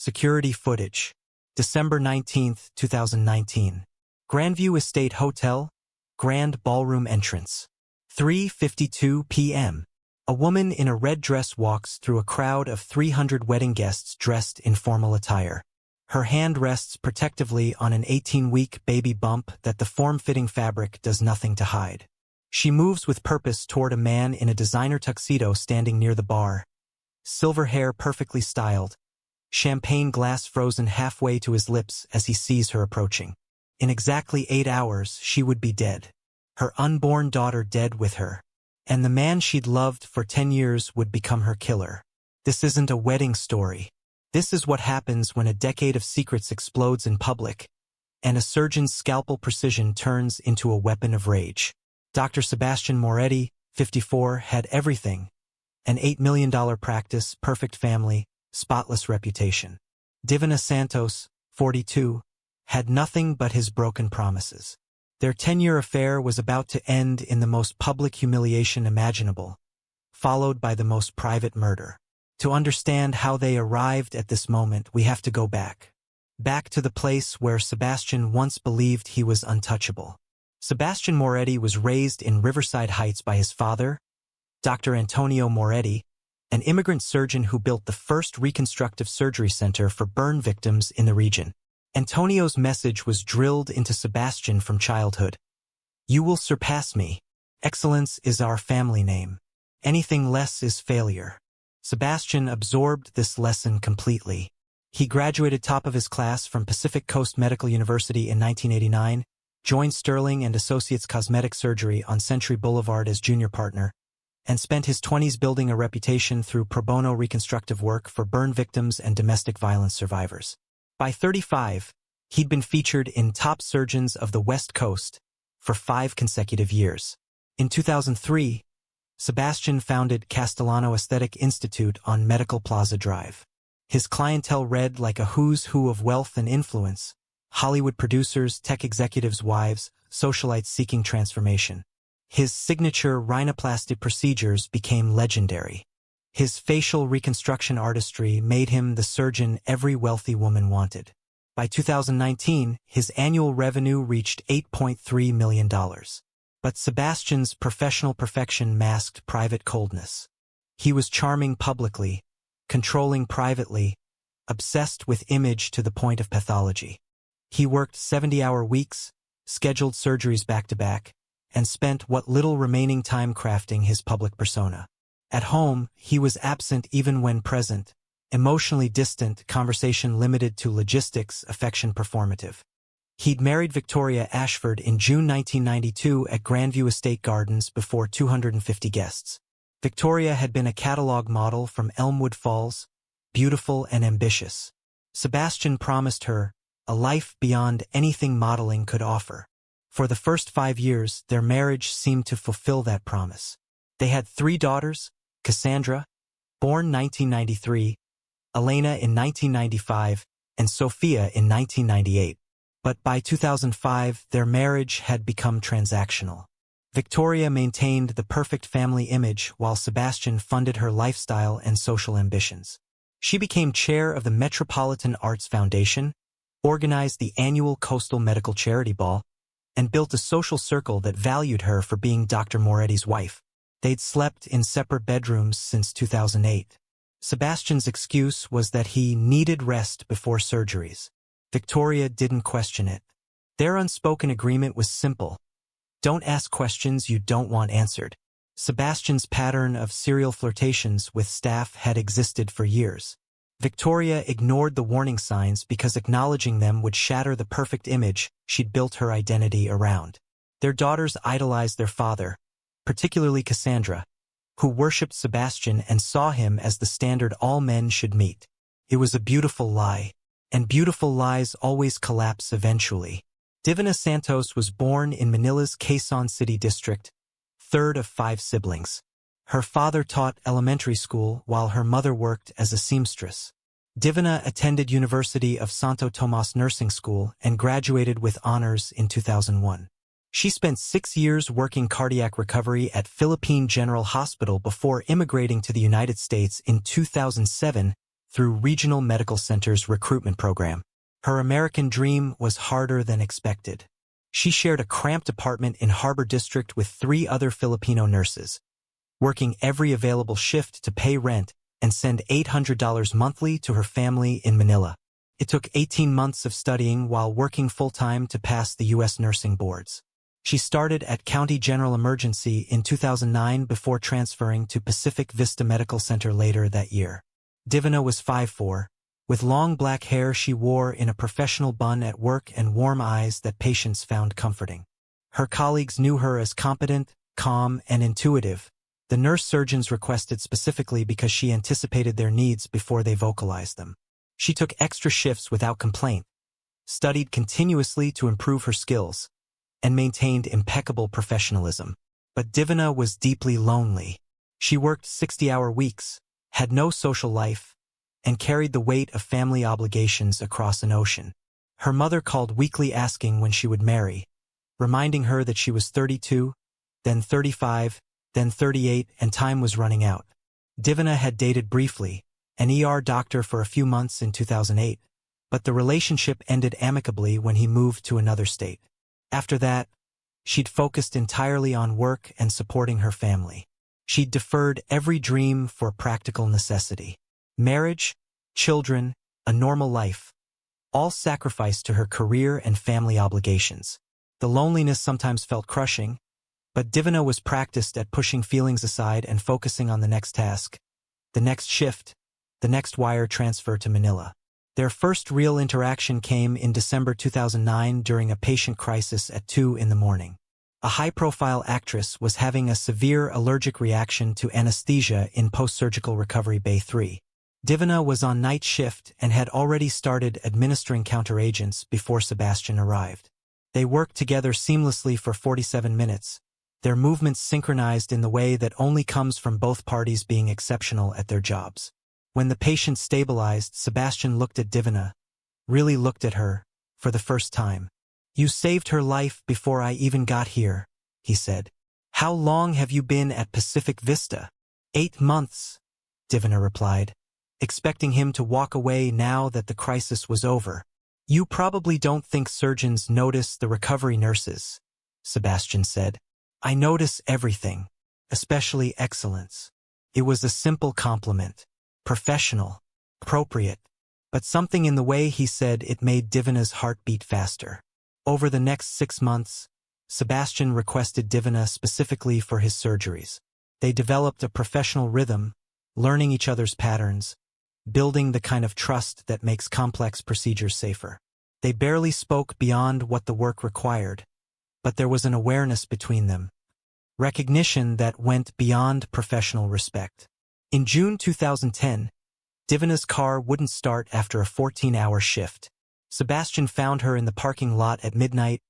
Security footage. December 19, 2019. Grandview Estate Hotel, Grand Ballroom entrance. 3:52 p.m. A woman in a red dress walks through a crowd of 300 wedding guests dressed in formal attire. Her hand rests protectively on an 18-week baby bump that the form-fitting fabric does nothing to hide. She moves with purpose toward a man in a designer tuxedo standing near the bar. Silver hair perfectly styled. Champagne glass frozen halfway to his lips as he sees her approaching. In exactly 8 hours, she would be dead. Her unborn daughter dead with her. And the man she'd loved for 10 years would become her killer. This isn't a wedding story. This is what happens when a decade of secrets explodes in public, and a surgeon's scalpel precision turns into a weapon of rage. Dr. Sebastian Moretti, 54, had everything. An $8 million practice, perfect family, spotless reputation. Divina Santos, 42, had nothing but his broken promises. Their 10-year affair was about to end in the most public humiliation imaginable, followed by the most private murder. To understand how they arrived at this moment, we have to go back. Back to the place where Sebastian once believed he was untouchable. Sebastian Moretti was raised in Riverside Heights by his father, Dr. Antonio Moretti, an immigrant surgeon who built the first reconstructive surgery center for burn victims in the region. Antonio's message was drilled into Sebastian from childhood. You will surpass me. Excellence is our family name. Anything less is failure. Sebastian absorbed this lesson completely. He graduated top of his class from Pacific Coast Medical University in 1989, joined Sterling and Associates Cosmetic Surgery on Century Boulevard as junior partner, and spent his 20s building a reputation through pro bono reconstructive work for burn victims and domestic violence survivors. By 35, he'd been featured in Top Surgeons of the West Coast for 5 consecutive years. In 2003, Sebastian founded Castellano Aesthetic Institute on Medical Plaza Drive. His clientele read like a who's who of wealth and influence: Hollywood producers, tech executives' wives, socialites seeking transformation. His signature rhinoplasty procedures became legendary. His facial reconstruction artistry made him the surgeon every wealthy woman wanted. By 2019, his annual revenue reached $8.3 million. But Sebastian's professional perfection masked private coldness. He was charming publicly, controlling privately, obsessed with image to the point of pathology. He worked 70-hour weeks, scheduled surgeries back-to-back, and spent what little remaining time crafting his public persona. At home, he was absent even when present, emotionally distant, conversation limited to logistics, affection performative. He'd married Victoria Ashford in June 1992 at Grandview Estate Gardens before 250 guests. Victoria had been a catalog model from Elmwood Falls, beautiful and ambitious. Sebastian promised her a life beyond anything modeling could offer. For the first 5 years, their marriage seemed to fulfill that promise. They had 3 daughters: Cassandra, born 1993, Elena in 1995, and Sophia in 1998. But by 2005, their marriage had become transactional. Victoria maintained the perfect family image while Sebastian funded her lifestyle and social ambitions. She became chair of the Metropolitan Arts Foundation, organized the annual Coastal Medical Charity Ball, and built a social circle that valued her for being Dr. Moretti's wife. They'd slept in separate bedrooms since 2008. Sebastian's excuse was that he needed rest before surgeries. Victoria didn't question it. Their unspoken agreement was simple: don't ask questions you don't want answered. Sebastian's pattern of serial flirtations with staff had existed for years. Victoria ignored the warning signs because acknowledging them would shatter the perfect image she'd built her identity around. Their daughters idolized their father, particularly Cassandra, who worshipped Sebastian and saw him as the standard all men should meet. It was a beautiful lie, and beautiful lies always collapse eventually. Divina Santos was born in Manila's Quezon City district, 3rd of 5 siblings. Her father taught elementary school while her mother worked as a seamstress. Divina attended University of Santo Tomas Nursing School and graduated with honors in 2001. She spent 6 years working cardiac recovery at Philippine General Hospital before immigrating to the United States in 2007, through Regional Medical Center's recruitment program. Her American dream was harder than expected. She shared a cramped apartment in Harbor District with 3 other Filipino nurses, working every available shift to pay rent and send $800 monthly to her family in Manila. It took 18 months of studying while working full-time to pass the U.S. nursing boards. She started at County General Emergency in 2009 before transferring to Pacific Vista Medical Center later that year. Divina was 5'4", with long black hair she wore in a professional bun at work and warm eyes that patients found comforting. Her colleagues knew her as competent, calm, and intuitive. The nurse surgeons requested specifically because she anticipated their needs before they vocalized them. She took extra shifts without complaint, studied continuously to improve her skills, and maintained impeccable professionalism. But Divina was deeply lonely. She worked 60-hour weeks, had no social life, and carried the weight of family obligations across an ocean. Her mother called weekly asking when she would marry, reminding her that she was 32, then 35, then 38, and time was running out. Divina had dated briefly, an ER doctor for a few months in 2008, but the relationship ended amicably when he moved to another state. After that, she'd focused entirely on work and supporting her family. She'd deferred every dream for practical necessity. Marriage, children, a normal life, all sacrificed to her career and family obligations. The loneliness sometimes felt crushing, but Divina was practiced at pushing feelings aside and focusing on the next task, the next shift, the next wire transfer to Manila. Their first real interaction came in December 2009 during a patient crisis at 2 in the morning. A high-profile actress was having a severe allergic reaction to anesthesia in post-surgical recovery Bay 3. Divina was on night shift and had already started administering counteragents before Sebastian arrived. They worked together seamlessly for 47 minutes, their movements synchronized in the way that only comes from both parties being exceptional at their jobs. When the patient stabilized, Sebastian looked at Divina, really looked at her, for the first time. "You saved her life before I even got here," he said. "How long have you been at Pacific Vista?" 8 months, Divina replied, expecting him to walk away now that the crisis was over. "You probably don't think surgeons notice the recovery nurses," Sebastian said. "I notice everything, especially excellence." It was a simple compliment. Professional, appropriate, but something in the way he said it made Divina's heart beat faster. Over the next 6 months, Sebastian requested Divina specifically for his surgeries. They developed a professional rhythm, learning each other's patterns, building the kind of trust that makes complex procedures safer. They barely spoke beyond what the work required, but there was an awareness between them, recognition that went beyond professional respect. In June 2010, Divina's car wouldn't start after a 14-hour shift. Sebastian found her in the parking lot at midnight,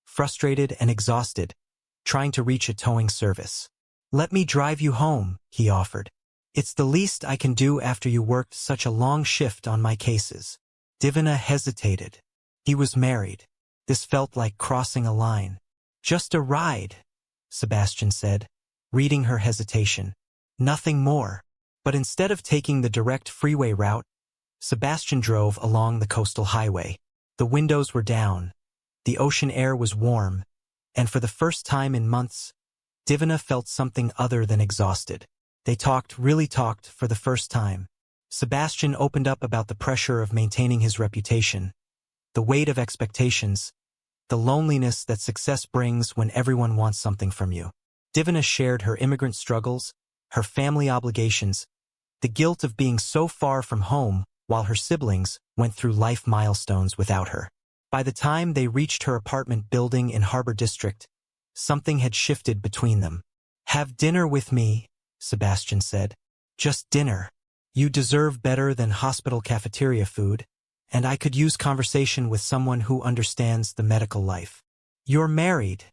frustrated and exhausted, trying to reach a towing service. "Let me drive you home," he offered. "It's the least I can do after you worked such a long shift on my cases." Divina hesitated. He was married. This felt like crossing a line. "Just a ride," Sebastian said, reading her hesitation. "Nothing more." But instead of taking the direct freeway route, Sebastian drove along the coastal highway. The windows were down, the ocean air was warm, and for the first time in months, Divina felt something other than exhausted. They really talked for the first time. Sebastian opened up about the pressure of maintaining his reputation, the weight of expectations, the loneliness that success brings when everyone wants something from you. Divina shared her immigrant struggles, her family obligations, the guilt of being so far from home while her siblings went through life milestones without her. By the time they reached her apartment building in Harbor District, something had shifted between them. "Have dinner with me," Sebastian said. "Just dinner. You deserve better than hospital cafeteria food, and I could use conversation with someone who understands the medical life." "You're married,"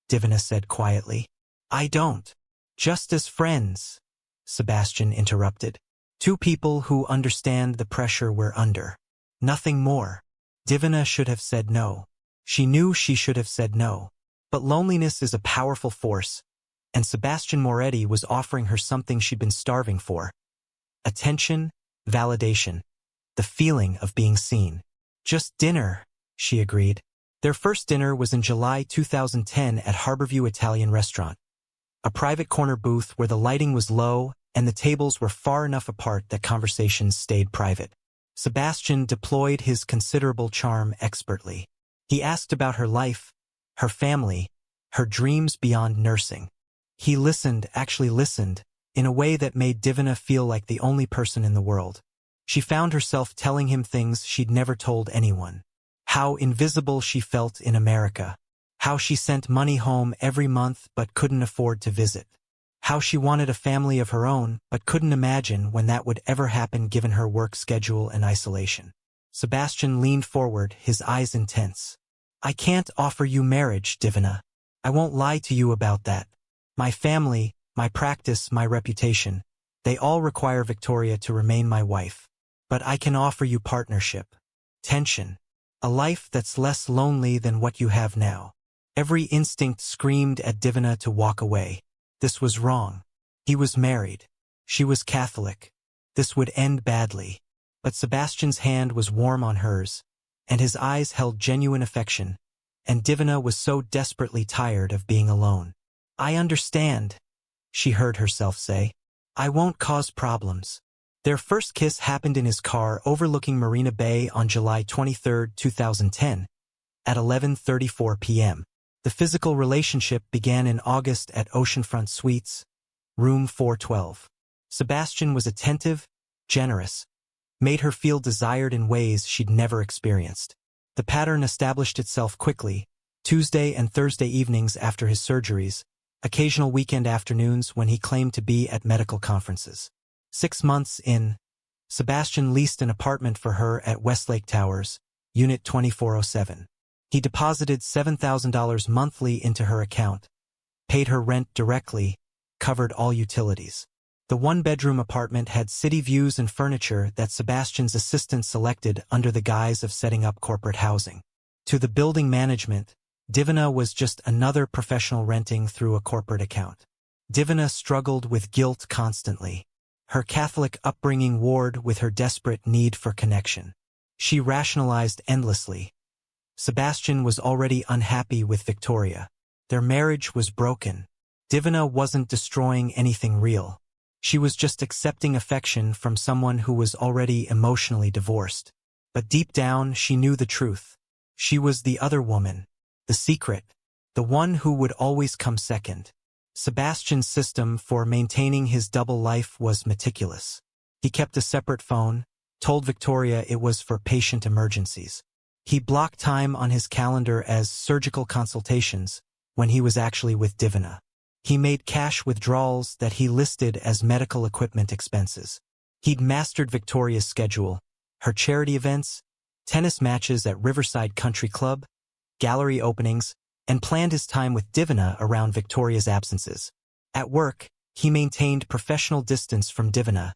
Divina said quietly. "I don't. Just as friends," Sebastian interrupted. "Two people who understand the pressure we're under. Nothing more." Divina should have said no. She knew she should have said no. But loneliness is a powerful force, and Sebastian Moretti was offering her something she'd been starving for. Attention, validation, the feeling of being seen. Just dinner, she agreed. Their first dinner was in July 2010 at Harborview Italian Restaurant, a private corner booth where the lighting was low and the tables were far enough apart that conversations stayed private. Sebastian deployed his considerable charm expertly. He asked about her life, her family, her dreams beyond nursing. He actually listened, in a way that made Divina feel like the only person in the world. She found herself telling him things she'd never told anyone. How invisible she felt in America. How she sent money home every month but couldn't afford to visit. How she wanted a family of her own but couldn't imagine when that would ever happen given her work schedule and isolation. Sebastian leaned forward, his eyes intense. I can't offer you marriage, Divina. I won't lie to you about that. My family, my practice, my reputation, they all require Victoria to remain my wife. But I can offer you partnership, tension, a life that's less lonely than what you have now. Every instinct screamed at Divina to walk away. This was wrong. He was married. She was Catholic. This would end badly. But Sebastian's hand was warm on hers, and his eyes held genuine affection, and Divina was so desperately tired of being alone. I understand, she heard herself say. I won't cause problems. Their first kiss happened in his car overlooking Marina Bay on July 23, 2010, at 11:34 p.m. The physical relationship began in August at Oceanfront Suites, room 412. Sebastian was attentive, generous, made her feel desired in ways she'd never experienced. The pattern established itself quickly, Tuesday and Thursday evenings after his surgeries, occasional weekend afternoons when he claimed to be at medical conferences. 6 months in, Sebastian leased an apartment for her at Westlake Towers, Unit 2407. He deposited $7,000 monthly into her account, paid her rent directly, covered all utilities. The one-bedroom apartment had city views and furniture that Sebastian's assistant selected under the guise of setting up corporate housing. To the building management, Divina was just another professional renting through a corporate account. Divina struggled with guilt constantly, her Catholic upbringing warred with her desperate need for connection. She rationalized endlessly. Sebastian was already unhappy with Victoria. Their marriage was broken. Divina wasn't destroying anything real. She was just accepting affection from someone who was already emotionally divorced. But deep down, she knew the truth. She was the other woman, the secret, the one who would always come second. Sebastian's system for maintaining his double life was meticulous. He kept a separate phone, told Victoria it was for patient emergencies. He blocked time on his calendar as surgical consultations when he was actually with Divina. He made cash withdrawals that he listed as medical equipment expenses. He'd mastered Victoria's schedule, her charity events, tennis matches at Riverside Country Club, gallery openings, and planned his time with Divina around Victoria's absences. At work, he maintained professional distance from Divina,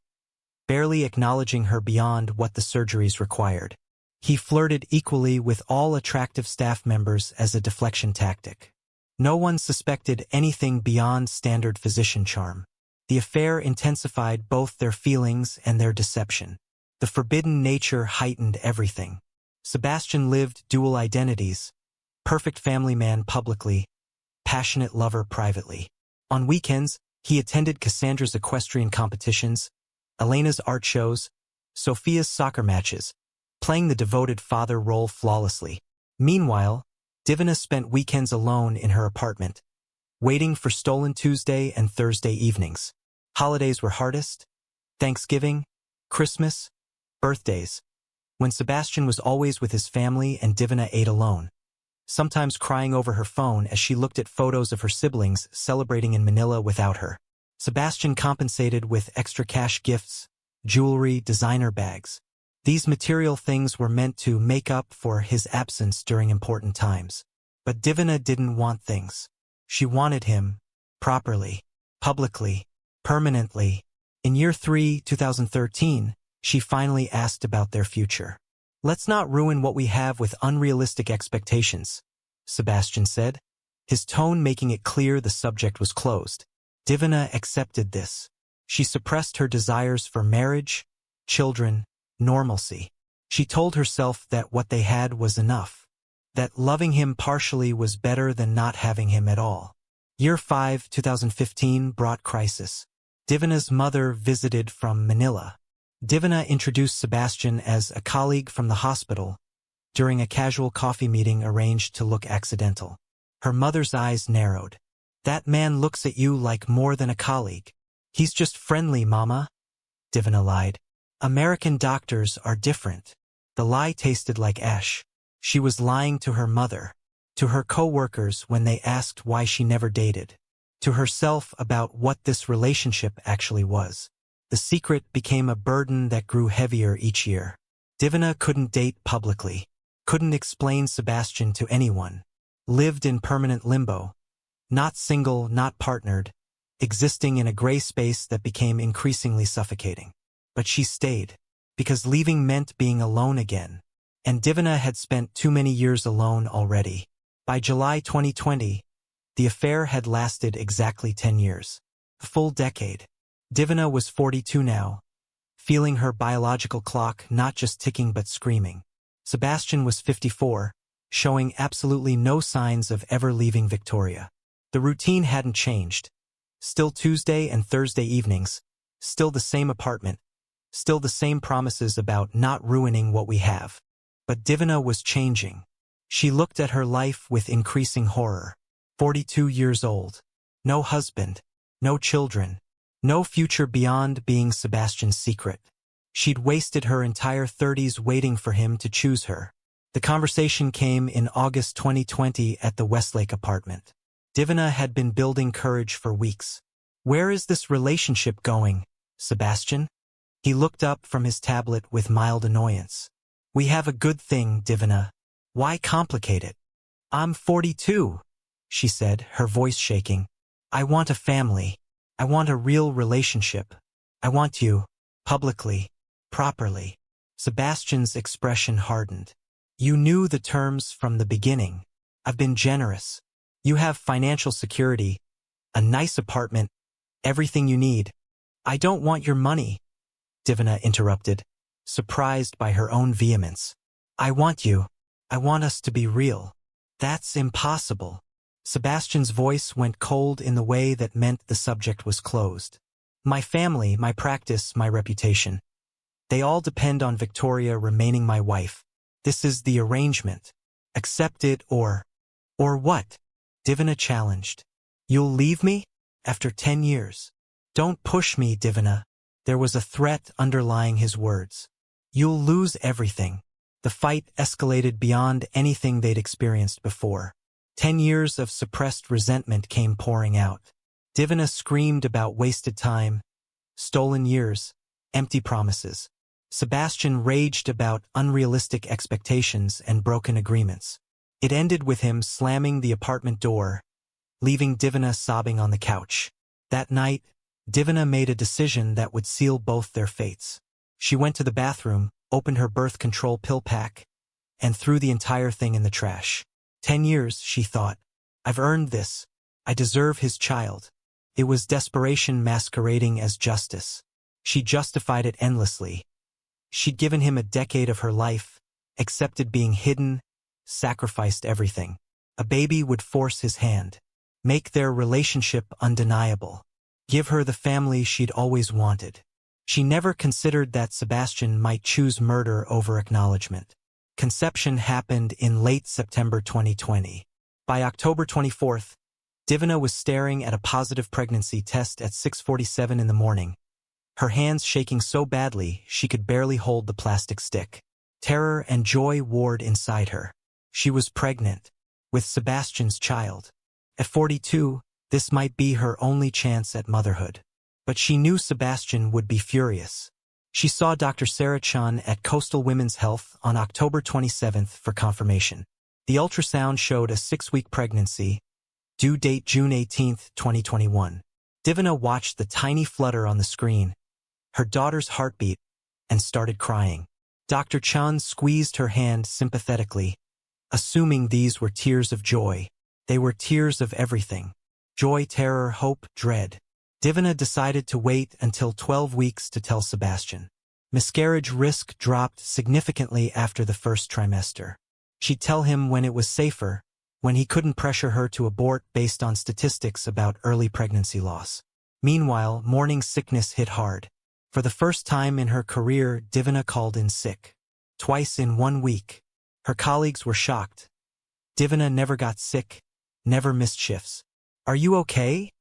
barely acknowledging her beyond what the surgeries required. He flirted equally with all attractive staff members as a deflection tactic. No one suspected anything beyond standard physician charm. The affair intensified both their feelings and their deception. The forbidden nature heightened everything. Sebastian lived dual identities, perfect family man publicly, passionate lover privately. On weekends, he attended Cassandra's equestrian competitions, Elena's art shows, Sophia's soccer matches, playing the devoted father role flawlessly. Meanwhile, Divina spent weekends alone in her apartment, waiting for stolen Tuesday and Thursday evenings. Holidays were hardest: Thanksgiving, Christmas, birthdays, when Sebastian was always with his family and Divina ate alone, sometimes crying over her phone as she looked at photos of her siblings celebrating in Manila without her. Sebastian compensated with extra cash gifts, jewelry, designer bags. These material things were meant to make up for his absence during important times. But Divina didn't want things. She wanted him, properly, publicly, permanently. In year 3, 2013, she finally asked about their future. Let's not ruin what we have with unrealistic expectations, Sebastian said, his tone making it clear the subject was closed. Divina accepted this. She suppressed her desires for marriage, children, normalcy. She told herself that what they had was enough, that loving him partially was better than not having him at all. Year 5, 2015 brought crisis. Divana's mother visited from Manila. Divana introduced Sebastian as a colleague from the hospital during a casual coffee meeting arranged to look accidental. Her mother's eyes narrowed. "That man looks at you like more than a colleague." "He's just friendly, Mama," Divana lied. "American doctors are different." The lie tasted like ash. She was lying to her mother, to her co-workers when they asked why she never dated, to herself about what this relationship actually was. The secret became a burden that grew heavier each year. Divana couldn't date publicly, couldn't explain Sebastian to anyone, lived in permanent limbo, not single, not partnered, existing in a gray space that became increasingly suffocating. But she stayed, because leaving meant being alone again, and Divana had spent too many years alone already. By July 2020, the affair had lasted exactly 10 years. A full decade. Divana was 42 now, feeling her biological clock not just ticking but screaming. Sebastian was 54, showing absolutely no signs of ever leaving Victoria. The routine hadn't changed. Still Tuesday and Thursday evenings, still the same apartment, still the same promises about not ruining what we have. But Divana was changing. She looked at her life with increasing horror. 42 years old. No husband. No children. No future beyond being Sebastian's secret. She'd wasted her entire 30s waiting for him to choose her. The conversation came in August 2020 at the Westlake apartment. Divana had been building courage for weeks. "Where is this relationship going, Sebastian?" He looked up from his tablet with mild annoyance. "We have a good thing, Divana. Why complicate it?" "I'm 42, she said, her voice shaking. "I want a family. I want a real relationship. I want you, publicly, properly." Sebastian's expression hardened. "You knew the terms from the beginning. I've been generous. You have financial security, a nice apartment, everything you need." "I don't want your money," Divana interrupted, surprised by her own vehemence. "I want you. I want us to be real." "That's impossible." Sebastian's voice went cold in the way that meant the subject was closed. "My family, my practice, my reputation. They all depend on Victoria remaining my wife. This is the arrangement. Accept it or what?" Divana challenged. "You'll leave me? After 10 years? Don't push me, Divana." There was a threat underlying his words. "You'll lose everything." The fight escalated beyond anything they'd experienced before. 10 years of suppressed resentment came pouring out. Divana screamed about wasted time, stolen years, empty promises. Sebastian raged about unrealistic expectations and broken agreements. It ended with him slamming the apartment door, leaving Divana sobbing on the couch. That night, Divana made a decision that would seal both their fates. She went to the bathroom, opened her birth control pill pack, and threw the entire thing in the trash. 10 years, she thought. I've earned this. I deserve his child. It was desperation masquerading as justice. She justified it endlessly. She'd given him a decade of her life, accepted being hidden, sacrificed everything. A baby would force his hand, make their relationship undeniable, give her the family she'd always wanted. She never considered that Sebastian might choose murder over acknowledgement. Conception happened in late September 2020. By October 24th, Divana was staring at a positive pregnancy test at 6:47 in the morning, her hands shaking so badly she could barely hold the plastic stick. Terror and joy warred inside her. She was pregnant, with Sebastian's child. At 42, this might be her only chance at motherhood. But she knew Sebastian would be furious. She saw Dr. Sarah Chan at Coastal Women's Health on October 27th for confirmation. The ultrasound showed a 6-week pregnancy, due date June 18, 2021. Divana watched the tiny flutter on the screen, her daughter's heartbeat, and started crying. Dr. Chan squeezed her hand sympathetically, assuming these were tears of joy. They were tears of everything. Joy, terror, hope, dread. Divana decided to wait until 12 weeks to tell Sebastian. Miscarriage risk dropped significantly after the first trimester. She'd tell him when it was safer, when he couldn't pressure her to abort based on statistics about early pregnancy loss. Meanwhile, morning sickness hit hard. For the first time in her career, Divina called in sick. Twice in 1 week. Her colleagues were shocked. Divina never got sick, never missed shifts. "Are you okay?"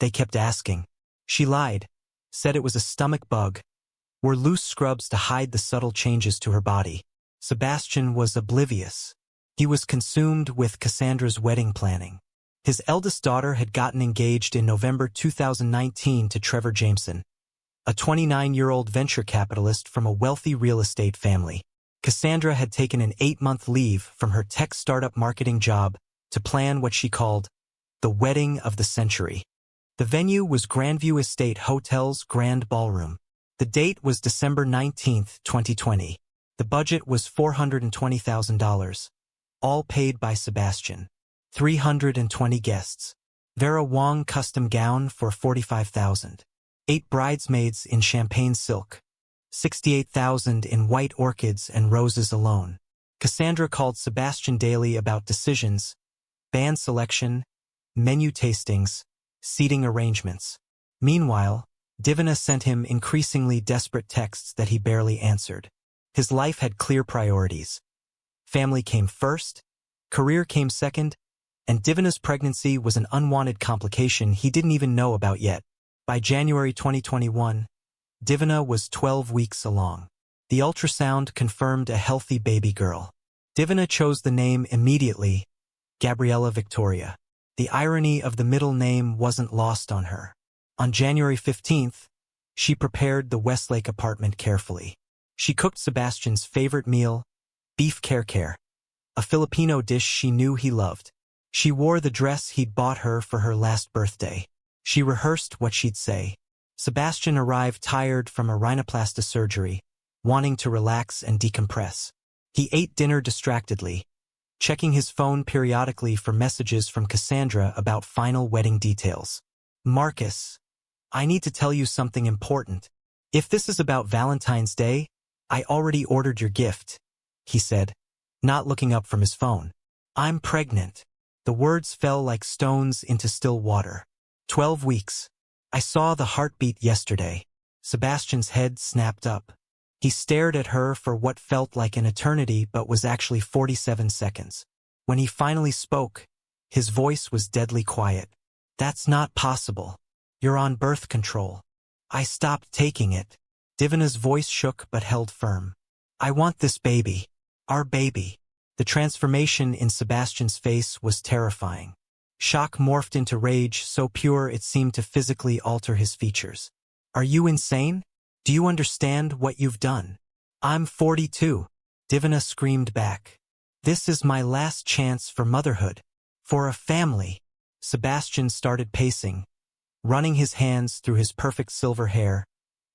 They kept asking. She lied, said it was a stomach bug, wore loose scrubs to hide the subtle changes to her body. Sebastian was oblivious. He was consumed with Cassandra's wedding planning. His eldest daughter had gotten engaged in November 2019 to Trevor Jameson, a 29-year-old venture capitalist from a wealthy real estate family. Cassandra had taken an 8-month leave from her tech startup marketing job to plan what she called the wedding of the century. The venue was Grandview Estate Hotel's Grand Ballroom. The date was December 19, 2020. The budget was $420,000, all paid by Sebastian. 320 guests. Vera Wong custom gown for $45,000. 8 bridesmaids in champagne silk. $68,000 in white orchids and roses alone. Cassandra called Sebastian daily about decisions, band selection, menu tastings, seating arrangements. Meanwhile, Divina sent him increasingly desperate texts that he barely answered. His life had clear priorities. Family came first, career came second, and Divina's pregnancy was an unwanted complication he didn't even know about yet. By January 2021, Divina was 12 weeks along. The ultrasound confirmed a healthy baby girl. Divina chose the name immediately, Gabriella Victoria. The irony of the middle name wasn't lost on her. On January 15th, she prepared the Westlake apartment carefully. She cooked Sebastian's favorite meal, beef kerker, a Filipino dish she knew he loved. She wore the dress he'd bought her for her last birthday. She rehearsed what she'd say. Sebastian arrived tired from a rhinoplasty surgery, wanting to relax and decompress. He ate dinner distractedly, checking his phone periodically for messages from Cassandra about final wedding details. "Marcus, I need to tell you something important. If this is about Valentine's Day, I already ordered your gift," he said, not looking up from his phone. "I'm pregnant." The words fell like stones into still water. 12 weeks. I saw the heartbeat yesterday. Sebastian's head snapped up. He stared at her for what felt like an eternity but was actually 47 seconds. When he finally spoke, his voice was deadly quiet. "That's not possible. You're on birth control." "I stopped taking it." Divina's voice shook but held firm. "I want this baby. Our baby." The transformation in Sebastian's face was terrifying. Shock morphed into rage so pure it seemed to physically alter his features. "Are you insane? Do you understand what you've done?" "I'm 42. Divina screamed back. "This is my last chance for motherhood. For a family." Sebastian started pacing, running his hands through his perfect silver hair,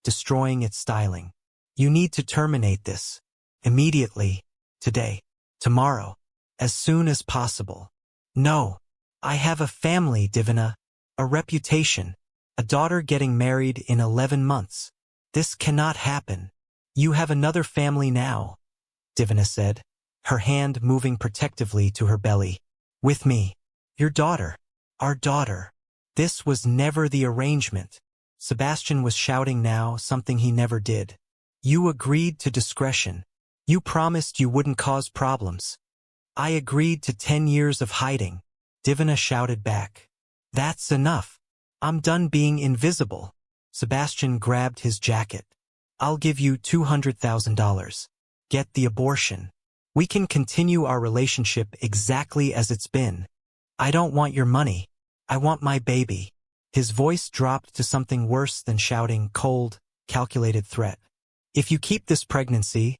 destroying its styling. "You need to terminate this. Immediately. Today. Tomorrow. As soon as possible." "No. I have a family, Divina. A reputation. A daughter getting married in 11 months. This cannot happen." "You have another family now," Divina said, her hand moving protectively to her belly. "With me. Your daughter. Our daughter." This was never the arrangement. Sebastian was shouting now, something he never did. "You agreed to discretion. You promised you wouldn't cause problems." "I agreed to 10 years of hiding," Divina shouted back. "That's enough. I'm done being invisible." Sebastian grabbed his jacket. "I'll give you $200,000. Get the abortion. We can continue our relationship exactly as it's been. I don't want your money. I want my baby." His voice dropped to something worse than shouting, cold, calculated threat. "If you keep this pregnancy,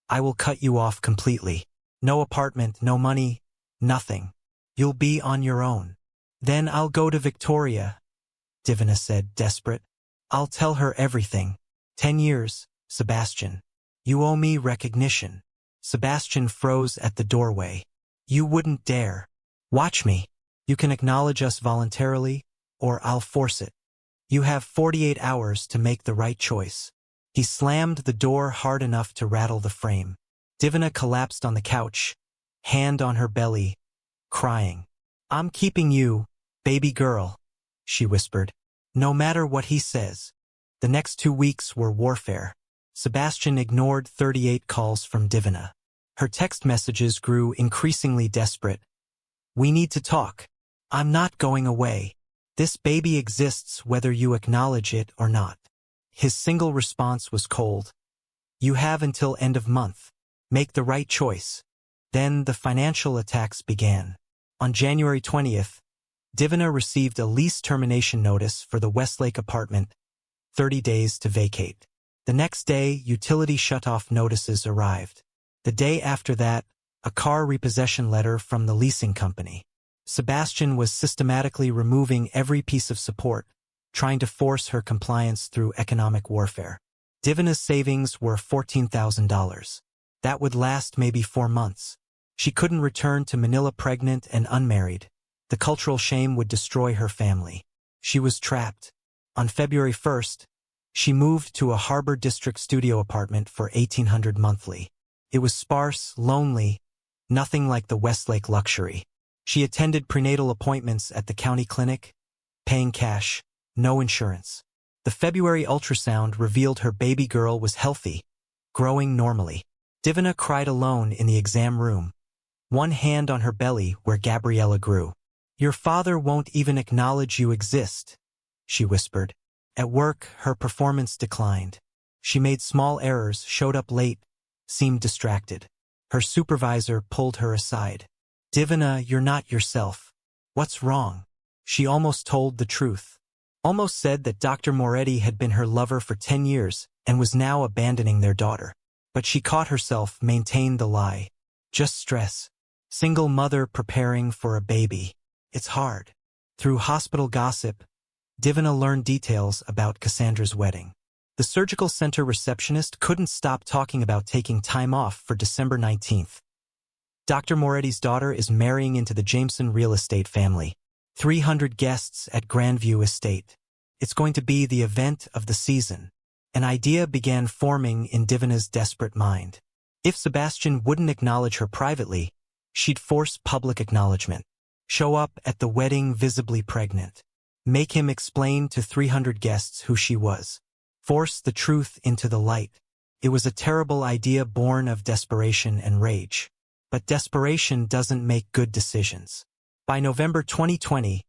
I will cut you off completely. No apartment, no money, nothing. You'll be on your own." "Then I'll go to Victoria," Divina said, desperate. "I'll tell her everything." 10 years, Sebastian. You owe me recognition." Sebastian froze at the doorway. "You wouldn't dare. Watch me. You can acknowledge us voluntarily, or I'll force it. You have 48 hours to make the right choice." He slammed the door hard enough to rattle the frame. Divina collapsed on the couch, hand on her belly, crying. "I'm keeping you, baby girl," she whispered. "No matter what he says." The next 2 weeks were warfare. Sebastian ignored 38 calls from Divina. Her text messages grew increasingly desperate. "We need to talk. I'm not going away. This baby exists whether you acknowledge it or not." His single response was cold. "You have until end of month. Make the right choice." Then the financial attacks began. On January 20th, Divina received a lease termination notice for the Westlake apartment, 30 days to vacate. The next day, utility shut-off notices arrived. The day after that, a car repossession letter from the leasing company. Sebastian was systematically removing every piece of support, trying to force her compliance through economic warfare. Divina's savings were $14,000. That would last maybe 4 months. She couldn't return to Manila pregnant and unmarried. The cultural shame would destroy her family. She was trapped. On February 1st, she moved to a Harbor District studio apartment for $1,800 monthly. It was sparse, lonely, nothing like the Westlake luxury. She attended prenatal appointments at the county clinic, paying cash, no insurance. The February ultrasound revealed her baby girl was healthy, growing normally. Divina cried alone in the exam room, one hand on her belly where Gabriella grew. "Your father won't even acknowledge you exist," she whispered. At work, her performance declined. She made small errors, showed up late, seemed distracted. Her supervisor pulled her aside. "Divina, you're not yourself. What's wrong?" She almost told the truth. Almost said that Dr. Moretti had been her lover for 10 years and was now abandoning their daughter. But she caught herself, maintained the lie. Just stress. Single mother preparing for a baby. It's hard. Through hospital gossip, Divina learned details about Cassandra's wedding. The surgical center receptionist couldn't stop talking about taking time off for December 19th. Dr. Moretti's daughter is marrying into the Jameson real estate family. 300 guests at Grandview Estate. It's going to be the event of the season. An idea began forming in Divina's desperate mind. If Sebastian wouldn't acknowledge her privately, she'd force public acknowledgement. Show up at the wedding visibly pregnant. Make him explain to 300 guests who she was. Force the truth into the light. It was a terrible idea born of desperation and rage. But desperation doesn't make good decisions. By November 2020,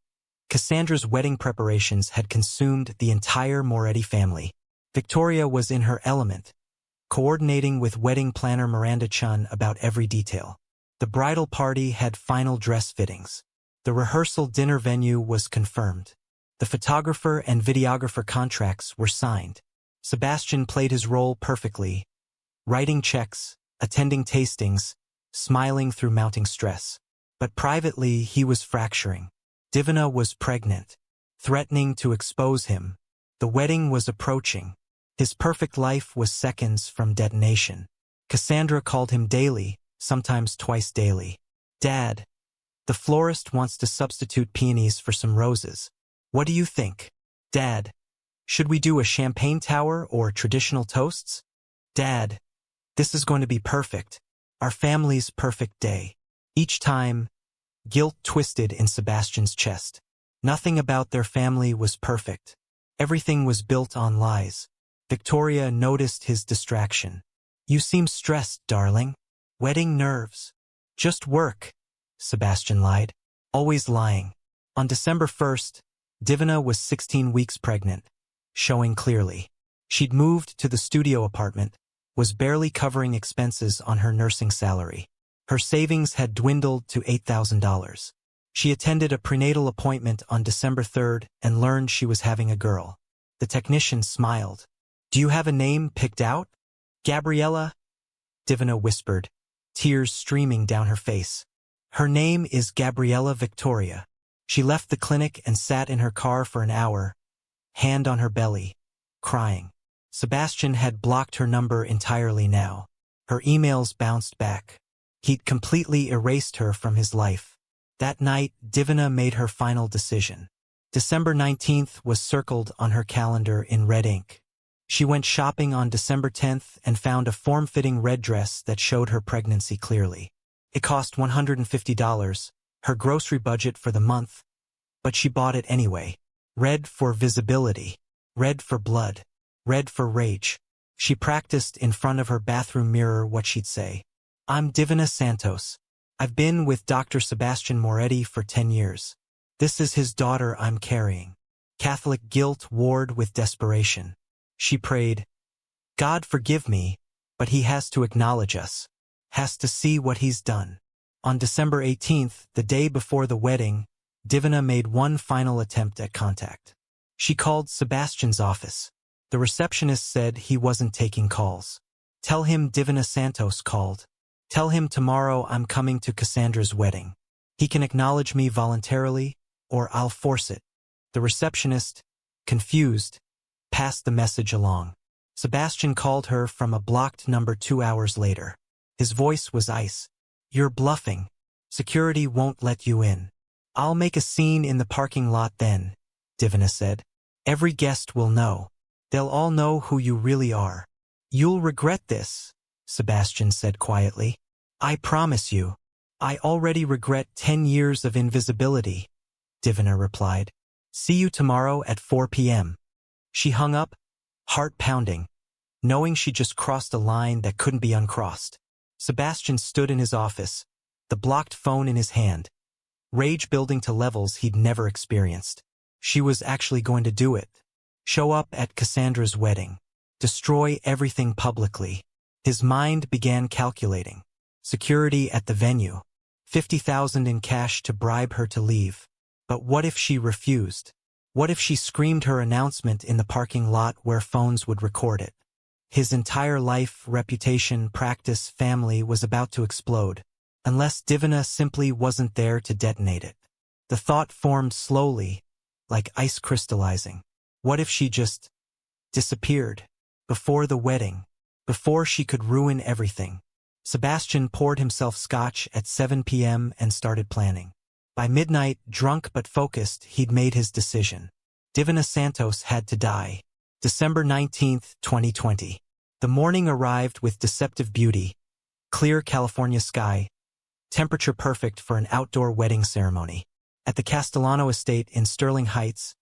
Cassandra's wedding preparations had consumed the entire Moretti family. Victoria was in her element, coordinating with wedding planner Miranda Chun about every detail. The bridal party had final dress fittings. The rehearsal dinner venue was confirmed. The photographer and videographer contracts were signed. Sebastian played his role perfectly, writing checks, attending tastings, smiling through mounting stress. But privately, he was fracturing. Divina was pregnant, threatening to expose him. The wedding was approaching. His perfect life was seconds from detonation. Cassandra called him daily, sometimes twice daily. "Dad, the florist wants to substitute peonies for some roses. What do you think? Dad, should we do a champagne tower or traditional toasts? Dad, this is going to be perfect. Our family's perfect day." Each time, guilt twisted in Sebastian's chest. Nothing about their family was perfect. Everything was built on lies. Victoria noticed his distraction. "You seem stressed, darling. Wedding nerves." "Just work," Sebastian lied. Always lying. On December 1st, Divina was 16 weeks pregnant, showing clearly. She'd moved to the studio apartment, was barely covering expenses on her nursing salary. Her savings had dwindled to $8,000. She attended a prenatal appointment on December 3rd and learned she was having a girl. The technician smiled. "Do you have a name picked out?" "Gabriella," Divina whispered, tears streaming down her face. "Her name is Gabriella Victoria." She left the clinic and sat in her car for an hour, hand on her belly, crying. Sebastian had blocked her number entirely now. Her emails bounced back. He'd completely erased her from his life. That night, Divina made her final decision. December 19th was circled on her calendar in red ink. She went shopping on December 10th and found a form-fitting red dress that showed her pregnancy clearly. It cost $150, her grocery budget for the month, but she bought it anyway. Red for visibility, red for blood, red for rage. She practiced in front of her bathroom mirror what she'd say. I'm Divina Santos. I've been with Dr. Sebastian Moretti for 10 years. This is his daughter I'm carrying. Catholic guilt warred with desperation. She prayed, God forgive me, but he has to acknowledge us, has to see what he's done. On December 18th, the day before the wedding, Divina made one final attempt at contact. She called Sebastian's office. The receptionist said he wasn't taking calls. Tell him Divina Santos called. Tell him tomorrow I'm coming to Cassandra's wedding. He can acknowledge me voluntarily, or I'll force it. The receptionist, confused, passed the message along. Sebastian called her from a blocked number 2 hours later. His voice was ice. You're bluffing. Security won't let you in. I'll make a scene in the parking lot then, Divina said. Every guest will know. They'll all know who you really are. You'll regret this, Sebastian said quietly. I promise you. I already regret 10 years of invisibility, Divina replied. See you tomorrow at 4 p.m. She hung up, heart pounding, knowing she just crossed a line that couldn't be uncrossed. Sebastian stood in his office, the blocked phone in his hand, rage building to levels he'd never experienced. She was actually going to do it. Show up at Cassandra's wedding. Destroy everything publicly. His mind began calculating. Security at the venue. $50,000 in cash to bribe her to leave. But what if she refused? What if she screamed her announcement in the parking lot where phones would record it? His entire life, reputation, practice, family was about to explode, unless Divina simply wasn't there to detonate it. The thought formed slowly, like ice crystallizing. What if she just disappeared? Before the wedding, before she could ruin everything. Sebastian poured himself scotch at 7 p.m. and started planning. By midnight, drunk but focused, he'd made his decision. Divina Santos had to die. December 19th, 2020. The morning arrived with deceptive beauty. Clear California sky. Temperature perfect for an outdoor wedding ceremony. At the Castellano estate in Sterling Heights,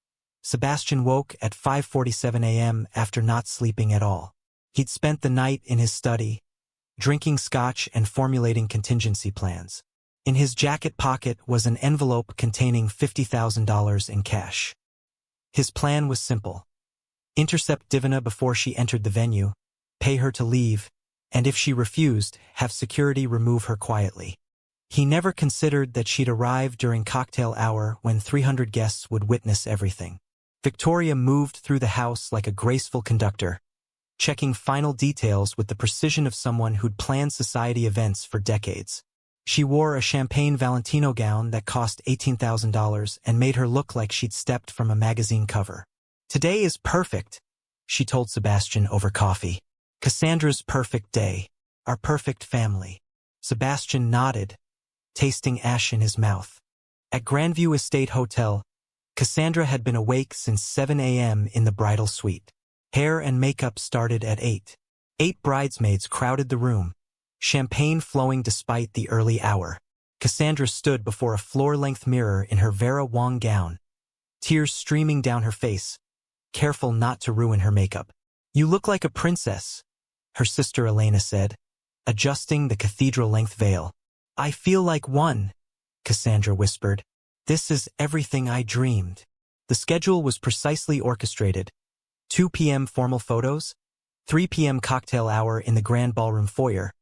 Sebastian woke at 5:47 a.m. after not sleeping at all. He'd spent the night in his study, drinking scotch and formulating contingency plans. In his jacket pocket was an envelope containing $50,000 in cash. His plan was simple. Intercept Divina before she entered the venue, pay her to leave, and if she refused, have security remove her quietly. He never considered that she'd arrive during cocktail hour when 300 guests would witness everything. Victoria moved through the house like a graceful conductor, checking final details with the precision of someone who'd planned society events for decades. She wore a champagne Valentino gown that cost $18,000 and made her look like she'd stepped from a magazine cover. Today is perfect, she told Sebastian over coffee. Cassandra's perfect day, our perfect family. Sebastian nodded, tasting ash in his mouth. At Grandview Estate Hotel, Cassandra had been awake since 7 a.m. in the bridal suite. Hair and makeup started at 8. 8 bridesmaids crowded the room, champagne flowing despite the early hour. Cassandra stood before a floor-length mirror in her Vera Wang gown, tears streaming down her face, careful not to ruin her makeup. You look like a princess, her sister Elena said, adjusting the cathedral-length veil. I feel like one, Cassandra whispered. This is everything I dreamed. The schedule was precisely orchestrated. 2 p.m. formal photos, 3 p.m. cocktail hour in the grand ballroom foyer,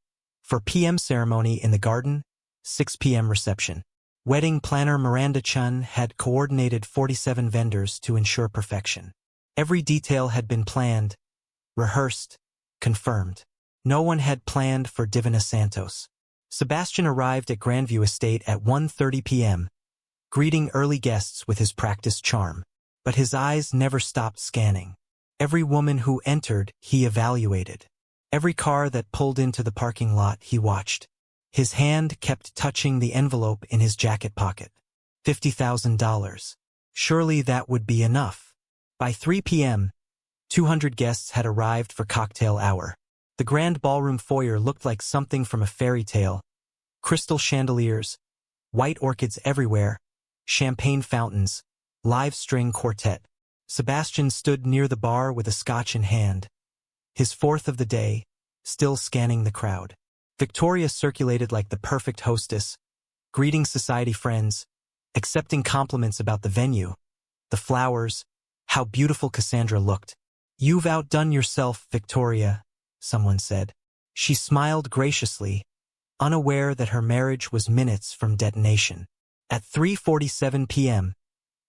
4 p.m. ceremony in the garden, 6 p.m. reception. Wedding planner Miranda Chun had coordinated 47 vendors to ensure perfection. Every detail had been planned, rehearsed, confirmed. No one had planned for Divina Santos. Sebastian arrived at Grandview Estate at 1:30 p.m., greeting early guests with his practiced charm. But his eyes never stopped scanning. Every woman who entered, he evaluated. Every car that pulled into the parking lot, he watched. His hand kept touching the envelope in his jacket pocket. $50,000. Surely that would be enough. By 3 p.m., 200 guests had arrived for cocktail hour. The grand ballroom foyer looked like something from a fairy tale. Crystal chandeliers, white orchids everywhere, champagne fountains, live string quartet. Sebastian stood near the bar with a scotch in hand. His fourth of the day, still scanning the crowd. Victoria circulated like the perfect hostess, greeting society friends, accepting compliments about the venue, the flowers, how beautiful Cassandra looked. "You've outdone yourself, Victoria," someone said. She smiled graciously, unaware that her marriage was minutes from detonation. At 3:47 p.m.,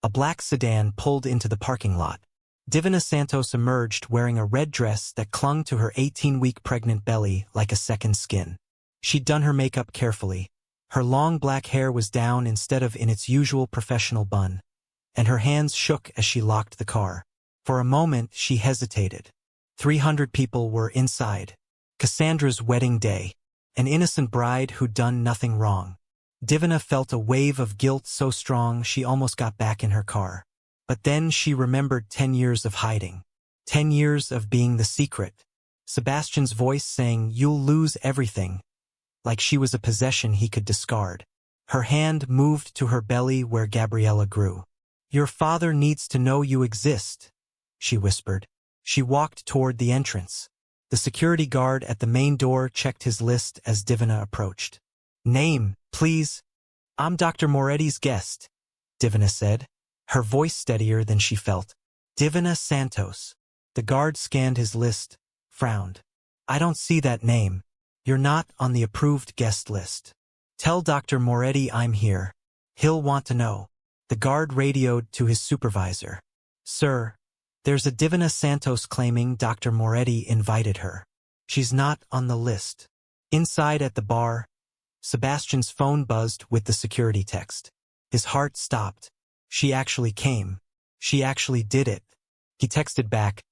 a black sedan pulled into the parking lot. Divina Santos emerged wearing a red dress that clung to her 18-week pregnant belly like a second skin. She'd done her makeup carefully. Her long black hair was down instead of in its usual professional bun, and her hands shook as she locked the car. For a moment, she hesitated. 300 people were inside. Cassandra's wedding day. An innocent bride who'd done nothing wrong. Divina felt a wave of guilt so strong she almost got back in her car. But then she remembered 10 years of hiding. 10 years of being the secret. Sebastian's voice saying, "You'll lose everything," like she was a possession he could discard. Her hand moved to her belly where Gabriella grew. "Your father needs to know you exist," she whispered. She walked toward the entrance. The security guard at the main door checked his list as Divina approached. "Name, please." "I'm Dr. Moretti's guest," Divina said, her voice steadier than she felt. "Divina Santos." The guard scanned his list, frowned. "I don't see that name. You're not on the approved guest list." "Tell Dr. Moretti I'm here. He'll want to know." The guard radioed to his supervisor. "Sir, there's a Divina Santos claiming Dr. Moretti invited her. She's not on the list." Inside at the bar, Sebastian's phone buzzed with the security text. His heart stopped. She actually came. She actually did it. He texted back,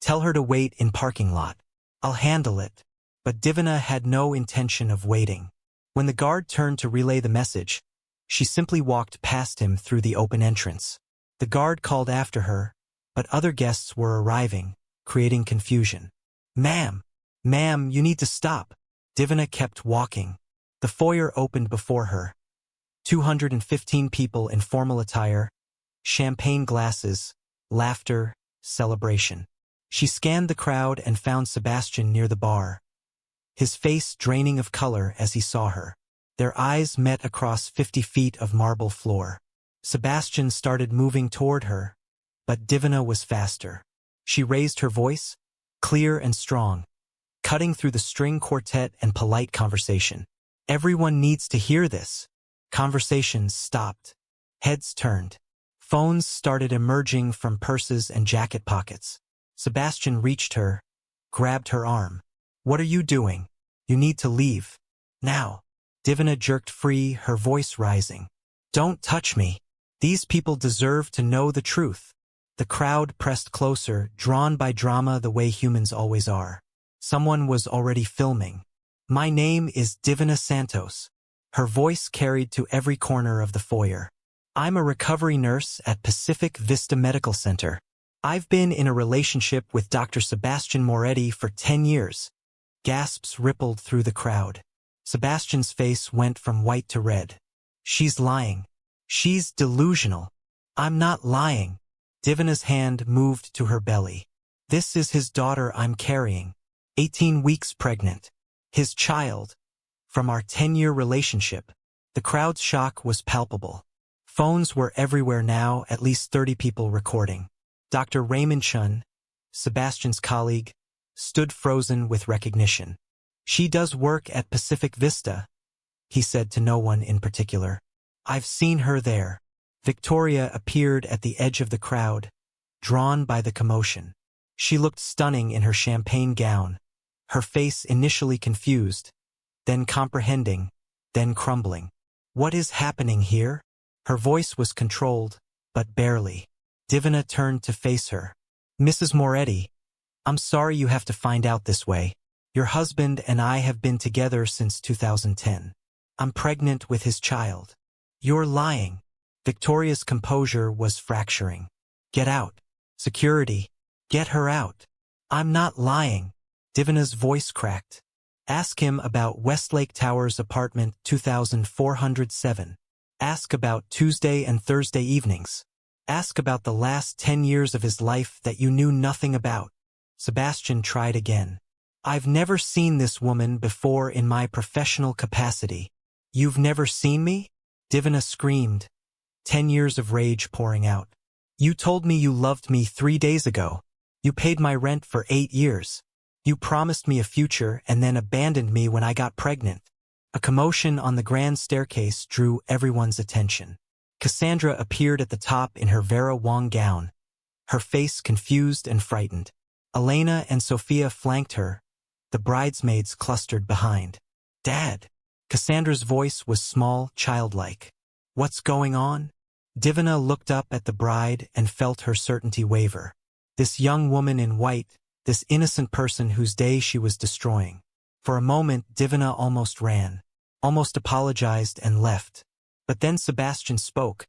"Tell her to wait in parking lot. I'll handle it." But Divina had no intention of waiting. When the guard turned to relay the message, she simply walked past him through the open entrance. The guard called after her, but other guests were arriving, creating confusion. Ma'am, you need to stop." Divina kept walking. The foyer opened before her. 215 people in formal attire, champagne glasses, laughter, celebration. She scanned the crowd and found Sebastian near the bar, his face draining of color as he saw her. Their eyes met across 50 feet of marble floor. Sebastian started moving toward her, but Divina was faster. She raised her voice, clear and strong, cutting through the string quartet and polite conversation. "Everyone needs to hear this." Conversations stopped. Heads turned. Phones started emerging from purses and jacket pockets. Sebastian reached her, grabbed her arm. "What are you doing? You need to leave. Now." Divina jerked free, her voice rising. "Don't touch me. These people deserve to know the truth." The crowd pressed closer, drawn by drama the way humans always are. Someone was already filming. "My name is Divina Santos." Her voice carried to every corner of the foyer. "I'm a recovery nurse at Pacific Vista Medical Center. I've been in a relationship with Dr. Sebastian Moretti for 10 years. Gasps rippled through the crowd. Sebastian's face went from white to red. "She's lying. She's delusional." "I'm not lying." Divina's hand moved to her belly. "This is his daughter I'm carrying. 18 weeks pregnant. His child. From our 10-year relationship." The crowd's shock was palpable. Phones were everywhere now, at least 30 people recording. Dr. Raymond Chun, Sebastian's colleague, stood frozen with recognition. "She does work at Pacific Vista," he said to no one in particular. "I've seen her there." Victoria appeared at the edge of the crowd, drawn by the commotion. She looked stunning in her champagne gown, her face initially confused, then comprehending, then crumbling. "What is happening here?" Her voice was controlled, but barely. Divina turned to face her. "Mrs. Moretti, I'm sorry you have to find out this way. Your husband and I have been together since 2010. I'm pregnant with his child." "You're lying." Victoria's composure was fracturing. "Get out." Security. Get her out. I'm not lying. Divina's voice cracked. Ask him about Westlake Towers apartment 2407. Ask about Tuesday and Thursday evenings. Ask about the last 10 years of his life that you knew nothing about. Sebastian tried again. I've never seen this woman before in my professional capacity. You've never seen me? Divina screamed, 10 years of rage pouring out. You told me you loved me 3 days ago. You paid my rent for 8 years. You promised me a future and then abandoned me when I got pregnant. A commotion on the grand staircase drew everyone's attention. Cassandra appeared at the top in her Vera Wang gown, her face confused and frightened. Elena and Sophia flanked her, the bridesmaids clustered behind. Dad! Cassandra's voice was small, childlike. What's going on? Divina looked up at the bride and felt her certainty waver. This young woman in white, this innocent person whose day she was destroying. For a moment, Divina almost ran, almost apologized and left. But then Sebastian spoke,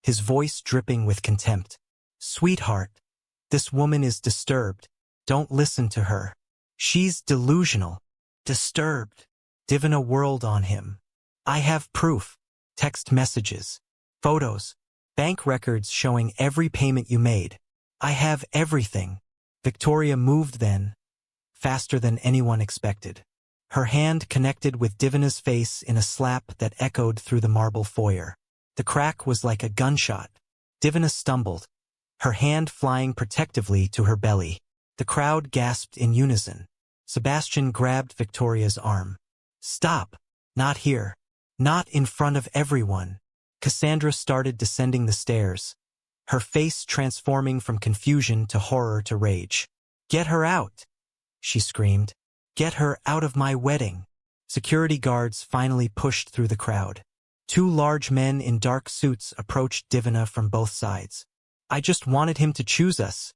his voice dripping with contempt. Sweetheart, this woman is disturbed. Don't listen to her. She's delusional. Disturbed. Divina whirled on him. I have proof. Text messages. Photos. Bank records showing every payment you made. I have everything. Victoria moved then, faster than anyone expected. Her hand connected with Divina's face in a slap that echoed through the marble foyer. The crack was like a gunshot. Divina stumbled, her hand flying protectively to her belly. The crowd gasped in unison. Sebastian grabbed Victoria's arm. Stop! Not here. Not in front of everyone. Cassandra started descending the stairs, her face transforming from confusion to horror to rage. Get her out! She screamed. Get her out of my wedding. Security guards finally pushed through the crowd. 2 large men in dark suits approached Divina from both sides. I just wanted him to choose us,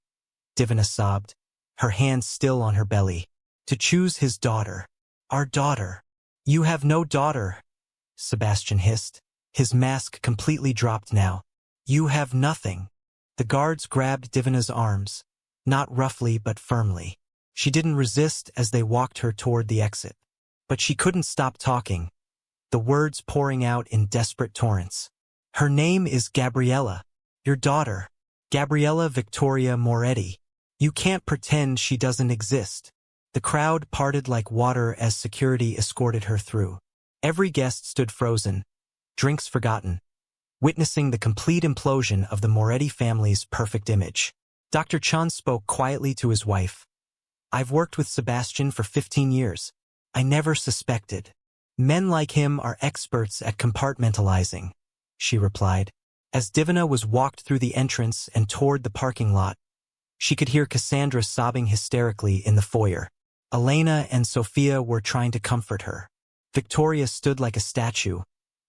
Divina sobbed, her hand still on her belly. To choose his daughter. Our daughter. You have no daughter, Sebastian hissed. His mask completely dropped now. You have nothing. The guards grabbed Divina's arms, not roughly but firmly. She didn't resist as they walked her toward the exit. But she couldn't stop talking, the words pouring out in desperate torrents. Her name is Gabriella, your daughter. Gabriella Victoria Moretti. You can't pretend she doesn't exist. The crowd parted like water as security escorted her through. Every guest stood frozen, drinks forgotten, witnessing the complete implosion of the Moretti family's perfect image. Dr. Chun spoke quietly to his wife. I've worked with Sebastian for 15 years. I never suspected. Men like him are experts at compartmentalizing, she replied. As Divina was walked through the entrance and toward the parking lot, she could hear Cassandra sobbing hysterically in the foyer. Elena and Sophia were trying to comfort her. Victoria stood like a statue,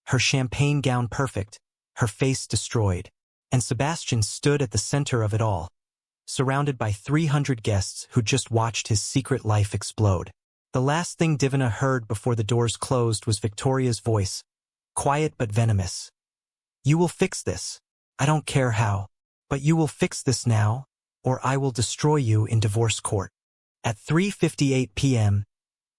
her champagne gown perfect, her face destroyed, and Sebastian stood at the center of it all, surrounded by 300 guests who just watched his secret life explode. The last thing Divina heard before the doors closed was Victoria's voice, quiet but venomous. You will fix this. I don't care how, but you will fix this now, or I will destroy you in divorce court. At 3:58 p.m.,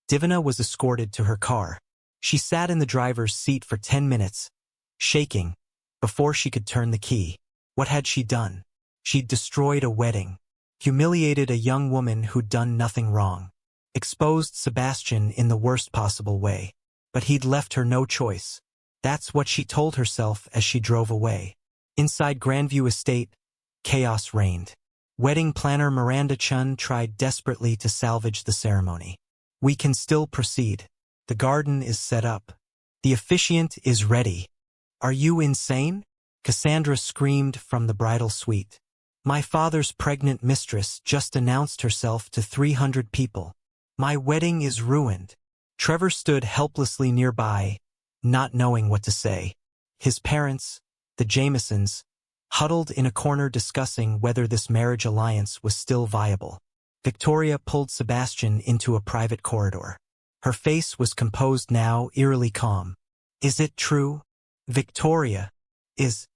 Divina was escorted to her car. She sat in the driver's seat for 10 minutes, shaking, before she could turn the key. What had she done? She'd destroyed a wedding, humiliated a young woman who'd done nothing wrong, exposed Sebastian in the worst possible way. But he'd left her no choice. That's what she told herself as she drove away. Inside Grandview Estate, chaos reigned. Wedding planner Miranda Chun tried desperately to salvage the ceremony. We can still proceed. The garden is set up. The officiant is ready. Are you insane? Cassandra screamed from the bridal suite. My father's pregnant mistress just announced herself to 300 people. My wedding is ruined. Trevor stood helplessly nearby, not knowing what to say. His parents, the Jamesons, huddled in a corner discussing whether this marriage alliance was still viable. Victoria pulled Sebastian into a private corridor. Her face was composed now, eerily calm. Is it true? Victoria, is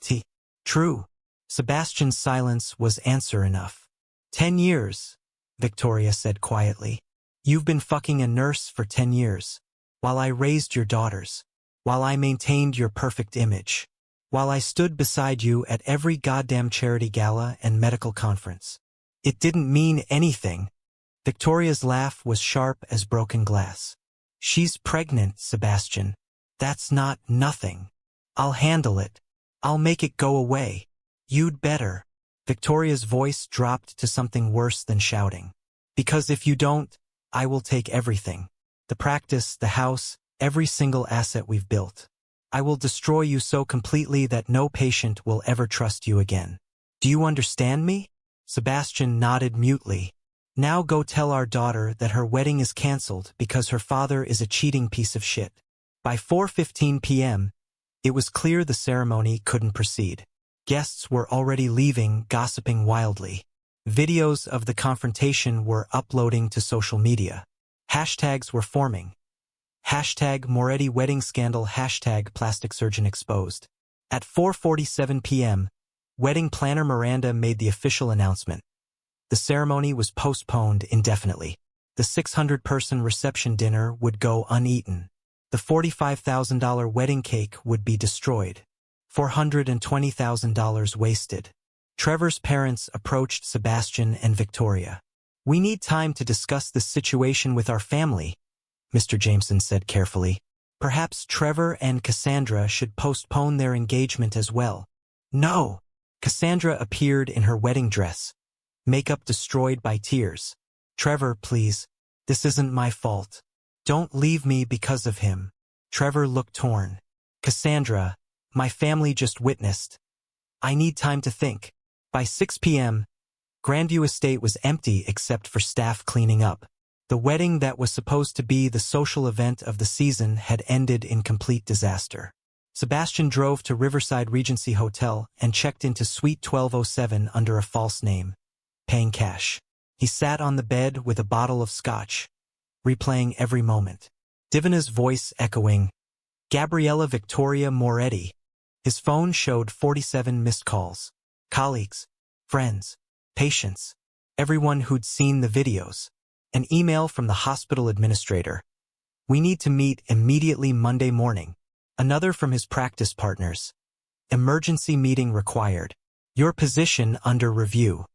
it true? Sebastian's silence was answer enough. 10 years, Victoria said quietly. You've been fucking a nurse for 10 years. While I raised your daughters. While I maintained your perfect image. While I stood beside you at every goddamn charity gala and medical conference. It didn't mean anything. Victoria's laugh was sharp as broken glass. She's pregnant, Sebastian. That's not nothing. I'll handle it. I'll make it go away. You'd better. Victoria's voice dropped to something worse than shouting. Because if you don't, I will take everything. The practice, the house, every single asset we've built. I will destroy you so completely that no patient will ever trust you again. Do you understand me? Sebastian nodded mutely. Now go tell our daughter that her wedding is cancelled because her father is a cheating piece of shit. By 4:15 p.m., it was clear the ceremony couldn't proceed. Guests were already leaving, gossiping wildly. Videos of the confrontation were uploading to social media. Hashtags were forming. Hashtag Moretti wedding scandal, hashtag plastic surgeon exposed. At 4:47 p.m., wedding planner Miranda made the official announcement. The ceremony was postponed indefinitely. The 600-person reception dinner would go uneaten. The $45,000 wedding cake would be destroyed. $420,000 wasted. Trevor's parents approached Sebastian and Victoria. We need time to discuss this situation with our family, Mr. Jameson said carefully. Perhaps Trevor and Cassandra should postpone their engagement as well. No! Cassandra appeared in her wedding dress. Makeup destroyed by tears. Trevor, please. This isn't my fault. Don't leave me because of him. Trevor looked torn. Cassandra, my family just witnessed. I need time to think. By 6 p.m., Grandview Estate was empty except for staff cleaning up. The wedding that was supposed to be the social event of the season had ended in complete disaster. Sebastian drove to Riverside Regency Hotel and checked into Suite 1207 under a false name, paying cash. He sat on the bed with a bottle of scotch, replaying every moment. Divina's voice echoing, Gabriella Victoria Moretti. His phone showed 47 missed calls. Colleagues, friends, patients, everyone who'd seen the videos. An email from the hospital administrator. We need to meet immediately Monday morning. Another from his practice partners. Emergency meeting required. Your position under review.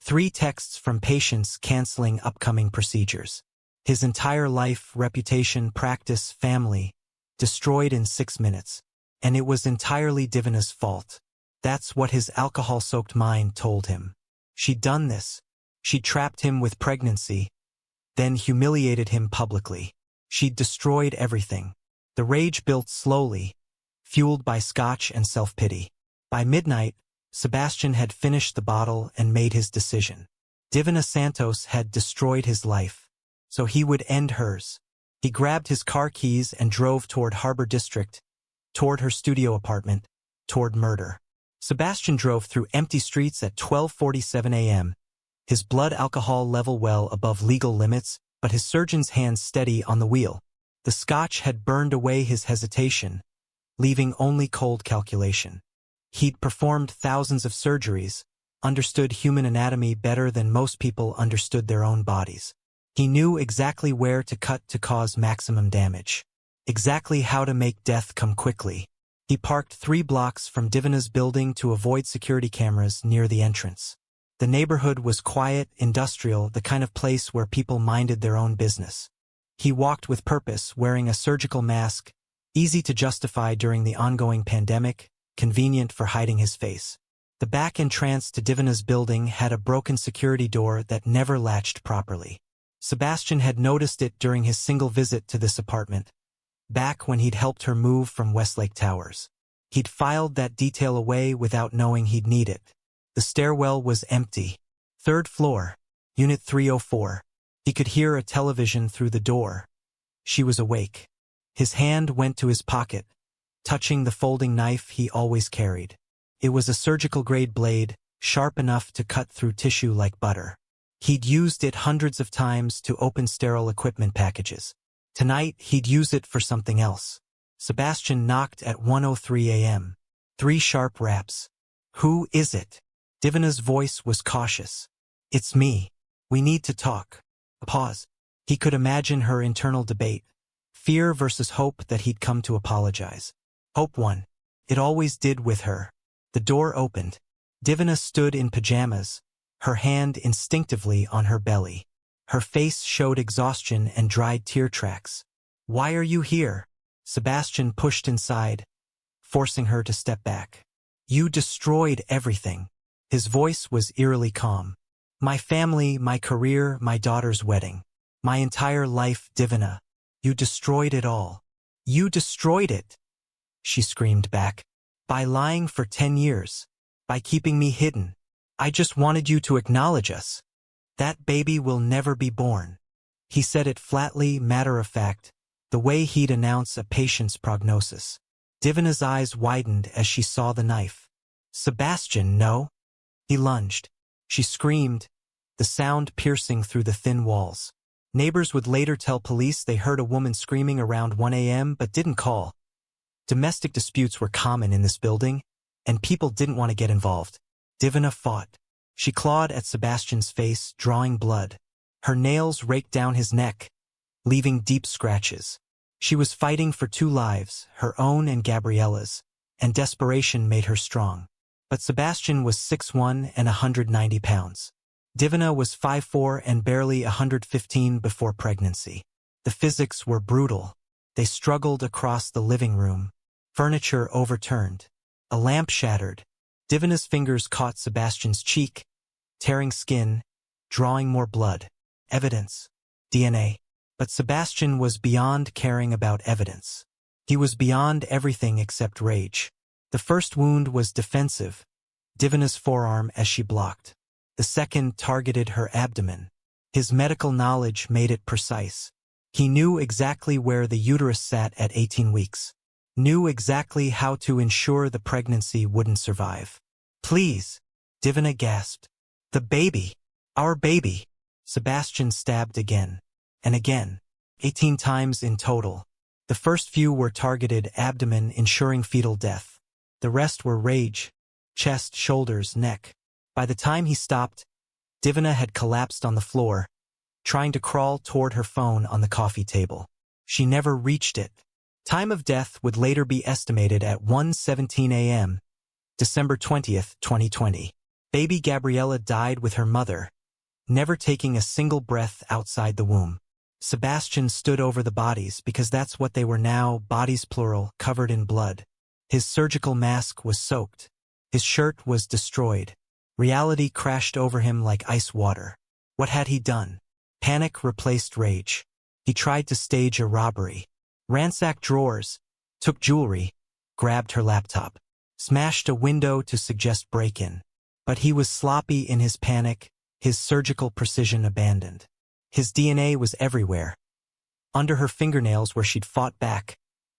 3 texts from patients canceling upcoming procedures. His entire life, reputation, practice, family, destroyed in 6 minutes. And it was entirely Divina's fault. That's what his alcohol-soaked mind told him. She'd done this. She'd trapped him with pregnancy, then humiliated him publicly. She'd destroyed everything. The rage built slowly, fueled by scotch and self-pity. By midnight, Sebastian had finished the bottle and made his decision. Divina Santos had destroyed his life, so he would end hers. He grabbed his car keys and drove toward Harbor District, toward her studio apartment, toward murder. Sebastian drove through empty streets at 12:47 a.m., his blood alcohol level well above legal limits, but his surgeon's hands steady on the wheel. The scotch had burned away his hesitation, leaving only cold calculation. He'd performed thousands of surgeries, understood human anatomy better than most people understood their own bodies. He knew exactly where to cut to cause maximum damage, exactly how to make death come quickly. He parked 3 blocks from Divina's building to avoid security cameras near the entrance. The neighborhood was quiet, industrial, the kind of place where people minded their own business. He walked with purpose, wearing a surgical mask, easy to justify during the ongoing pandemic, convenient for hiding his face. The back entrance to Divina's building had a broken security door that never latched properly. Sebastian had noticed it during his single visit to this apartment, back when he'd helped her move from Westlake Towers. He'd filed that detail away without knowing he'd need it. The stairwell was empty. 3rd floor, Unit 304. He could hear a television through the door. She was awake. His hand went to his pocket, touching the folding knife he always carried. It was a surgical-grade blade, sharp enough to cut through tissue like butter. He'd used it hundreds of times to open sterile equipment packages. Tonight, he'd use it for something else. Sebastian knocked at 1:03 a.m. 3 sharp raps. Who is it? Divina's voice was cautious. It's me. We need to talk. A pause. He could imagine her internal debate. Fear versus hope that he'd come to apologize. Hope won. It always did with her. The door opened. Divina stood in pajamas, her hand instinctively on her belly. Her face showed exhaustion and dried tear tracks. "Why are you here?" Sebastian pushed inside, forcing her to step back. "You destroyed everything." His voice was eerily calm. "My family, my career, my daughter's wedding. My entire life, Divina. You destroyed it all." "You destroyed it," she screamed back. "By lying for 10 years. By keeping me hidden. I just wanted you to acknowledge us. That baby will never be born." He said it flatly, matter-of-fact, the way he'd announce a patient's prognosis. Divina's eyes widened as she saw the knife. "Sebastian, no." He lunged. She screamed, the sound piercing through the thin walls. Neighbors would later tell police they heard a woman screaming around 1 a.m. but didn't call. Domestic disputes were common in this building, and people didn't want to get involved. Divina fought. She clawed at Sebastian's face, drawing blood. Her nails raked down his neck, leaving deep scratches. She was fighting for 2 lives, her own and Gabriella's, and desperation made her strong. But Sebastian was 6'1" and 190 pounds. Divina was 5'4" and barely 115 before pregnancy. The physics were brutal. They struggled across the living room. Furniture overturned. A lamp shattered. Divina's fingers caught Sebastian's cheek, tearing skin, drawing more blood. Evidence. DNA. But Sebastian was beyond caring about evidence. He was beyond everything except rage. The first wound was defensive, Divina's forearm as she blocked. The second targeted her abdomen. His medical knowledge made it precise. He knew exactly where the uterus sat at 18 weeks. Knew exactly how to ensure the pregnancy wouldn't survive. "Please," Divina gasped. "The baby. Our baby." Sebastian stabbed again. And again. 18 times in total. The first few were targeted abdomen, ensuring fetal death. The rest were rage, chest, shoulders, neck. By the time he stopped, Divina had collapsed on the floor, trying to crawl toward her phone on the coffee table. She never reached it. Time of death would later be estimated at 1:17 a.m., December 20th, 2020. Baby Gabriella died with her mother, never taking a single breath outside the womb. Sebastian stood over the bodies because that's what they were now, bodies plural, covered in blood. His surgical mask was soaked. His shirt was destroyed. Reality crashed over him like ice water. What had he done? Panic replaced rage. He tried to stage a robbery. Ransacked drawers, took jewelry, grabbed her laptop, smashed a window to suggest break-in. But he was sloppy in his panic, his surgical precision abandoned. His DNA was everywhere. Under her fingernails where she'd fought back,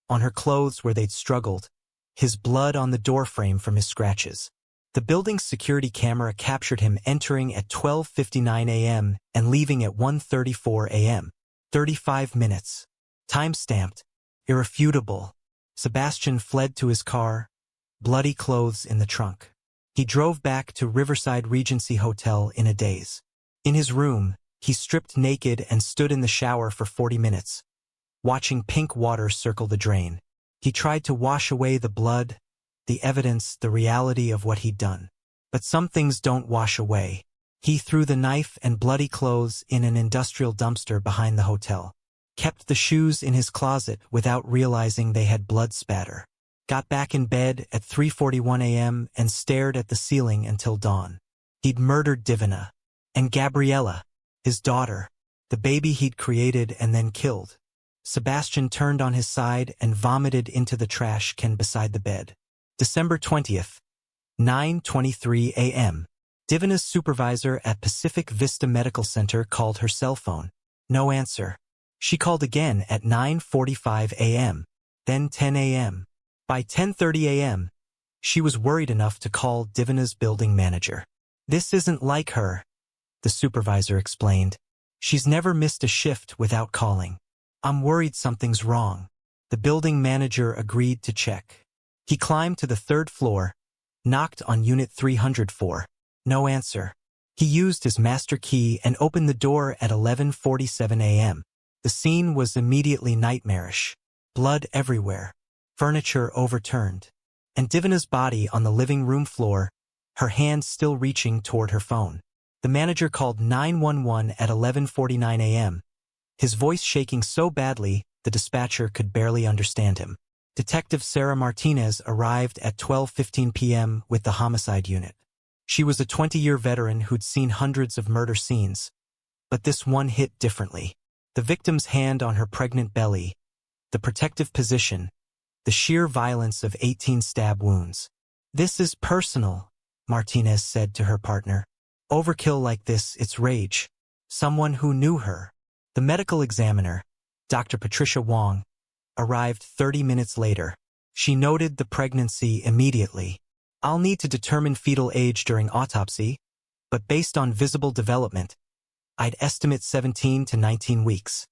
on her clothes where they'd struggled, his blood on the doorframe from his scratches. The building's security camera captured him entering at 12:59 a.m. and leaving at 1:34 a.m. 35 minutes. Time-stamped. Irrefutable. Sebastian fled to his car, bloody clothes in the trunk. He drove back to Riverside Regency Hotel in a daze. In his room, he stripped naked and stood in the shower for 40 minutes, watching pink water circle the drain. He tried to wash away the blood, the evidence, the reality of what he'd done. But some things don't wash away. He threw the knife and bloody clothes in an industrial dumpster behind the hotel. Kept the shoes in his closet without realizing they had blood spatter. Got back in bed at 3:41 a.m. and stared at the ceiling until dawn. He'd murdered Divina. And Gabriella, his daughter, the baby he'd created and then killed. Sebastian turned on his side and vomited into the trash can beside the bed. December 20th, 9:23 a.m. Divina's supervisor at Pacific Vista Medical Center called her cell phone. No answer. She called again at 9:45 a.m., then 10 a.m. By 10:30 a.m., she was worried enough to call Divina's building manager. "This isn't like her," the supervisor explained. "She's never missed a shift without calling. I'm worried something's wrong." The building manager agreed to check. He climbed to the 3rd floor, knocked on unit 304. No answer. He used his master key and opened the door at 11:47 a.m. The scene was immediately nightmarish. Blood everywhere, furniture overturned, and Divina's body on the living room floor, her hand still reaching toward her phone. The manager called 911 at 11:49 a.m., his voice shaking so badly the dispatcher could barely understand him. Detective Sarah Martinez arrived at 12:15 p.m. with the homicide unit. She was a 20-year veteran who'd seen hundreds of murder scenes, but this one hit differently. The victim's hand on her pregnant belly, the protective position, the sheer violence of 18 stab wounds. "This is personal," Martinez said to her partner. "Overkill like this, it's rage." Someone who knew her. The medical examiner, Dr. Patricia Wong, arrived 30 minutes later. She noted the pregnancy immediately. "I'll need to determine fetal age during autopsy, but based on visible development, I'd estimate 17 to 19 weeks.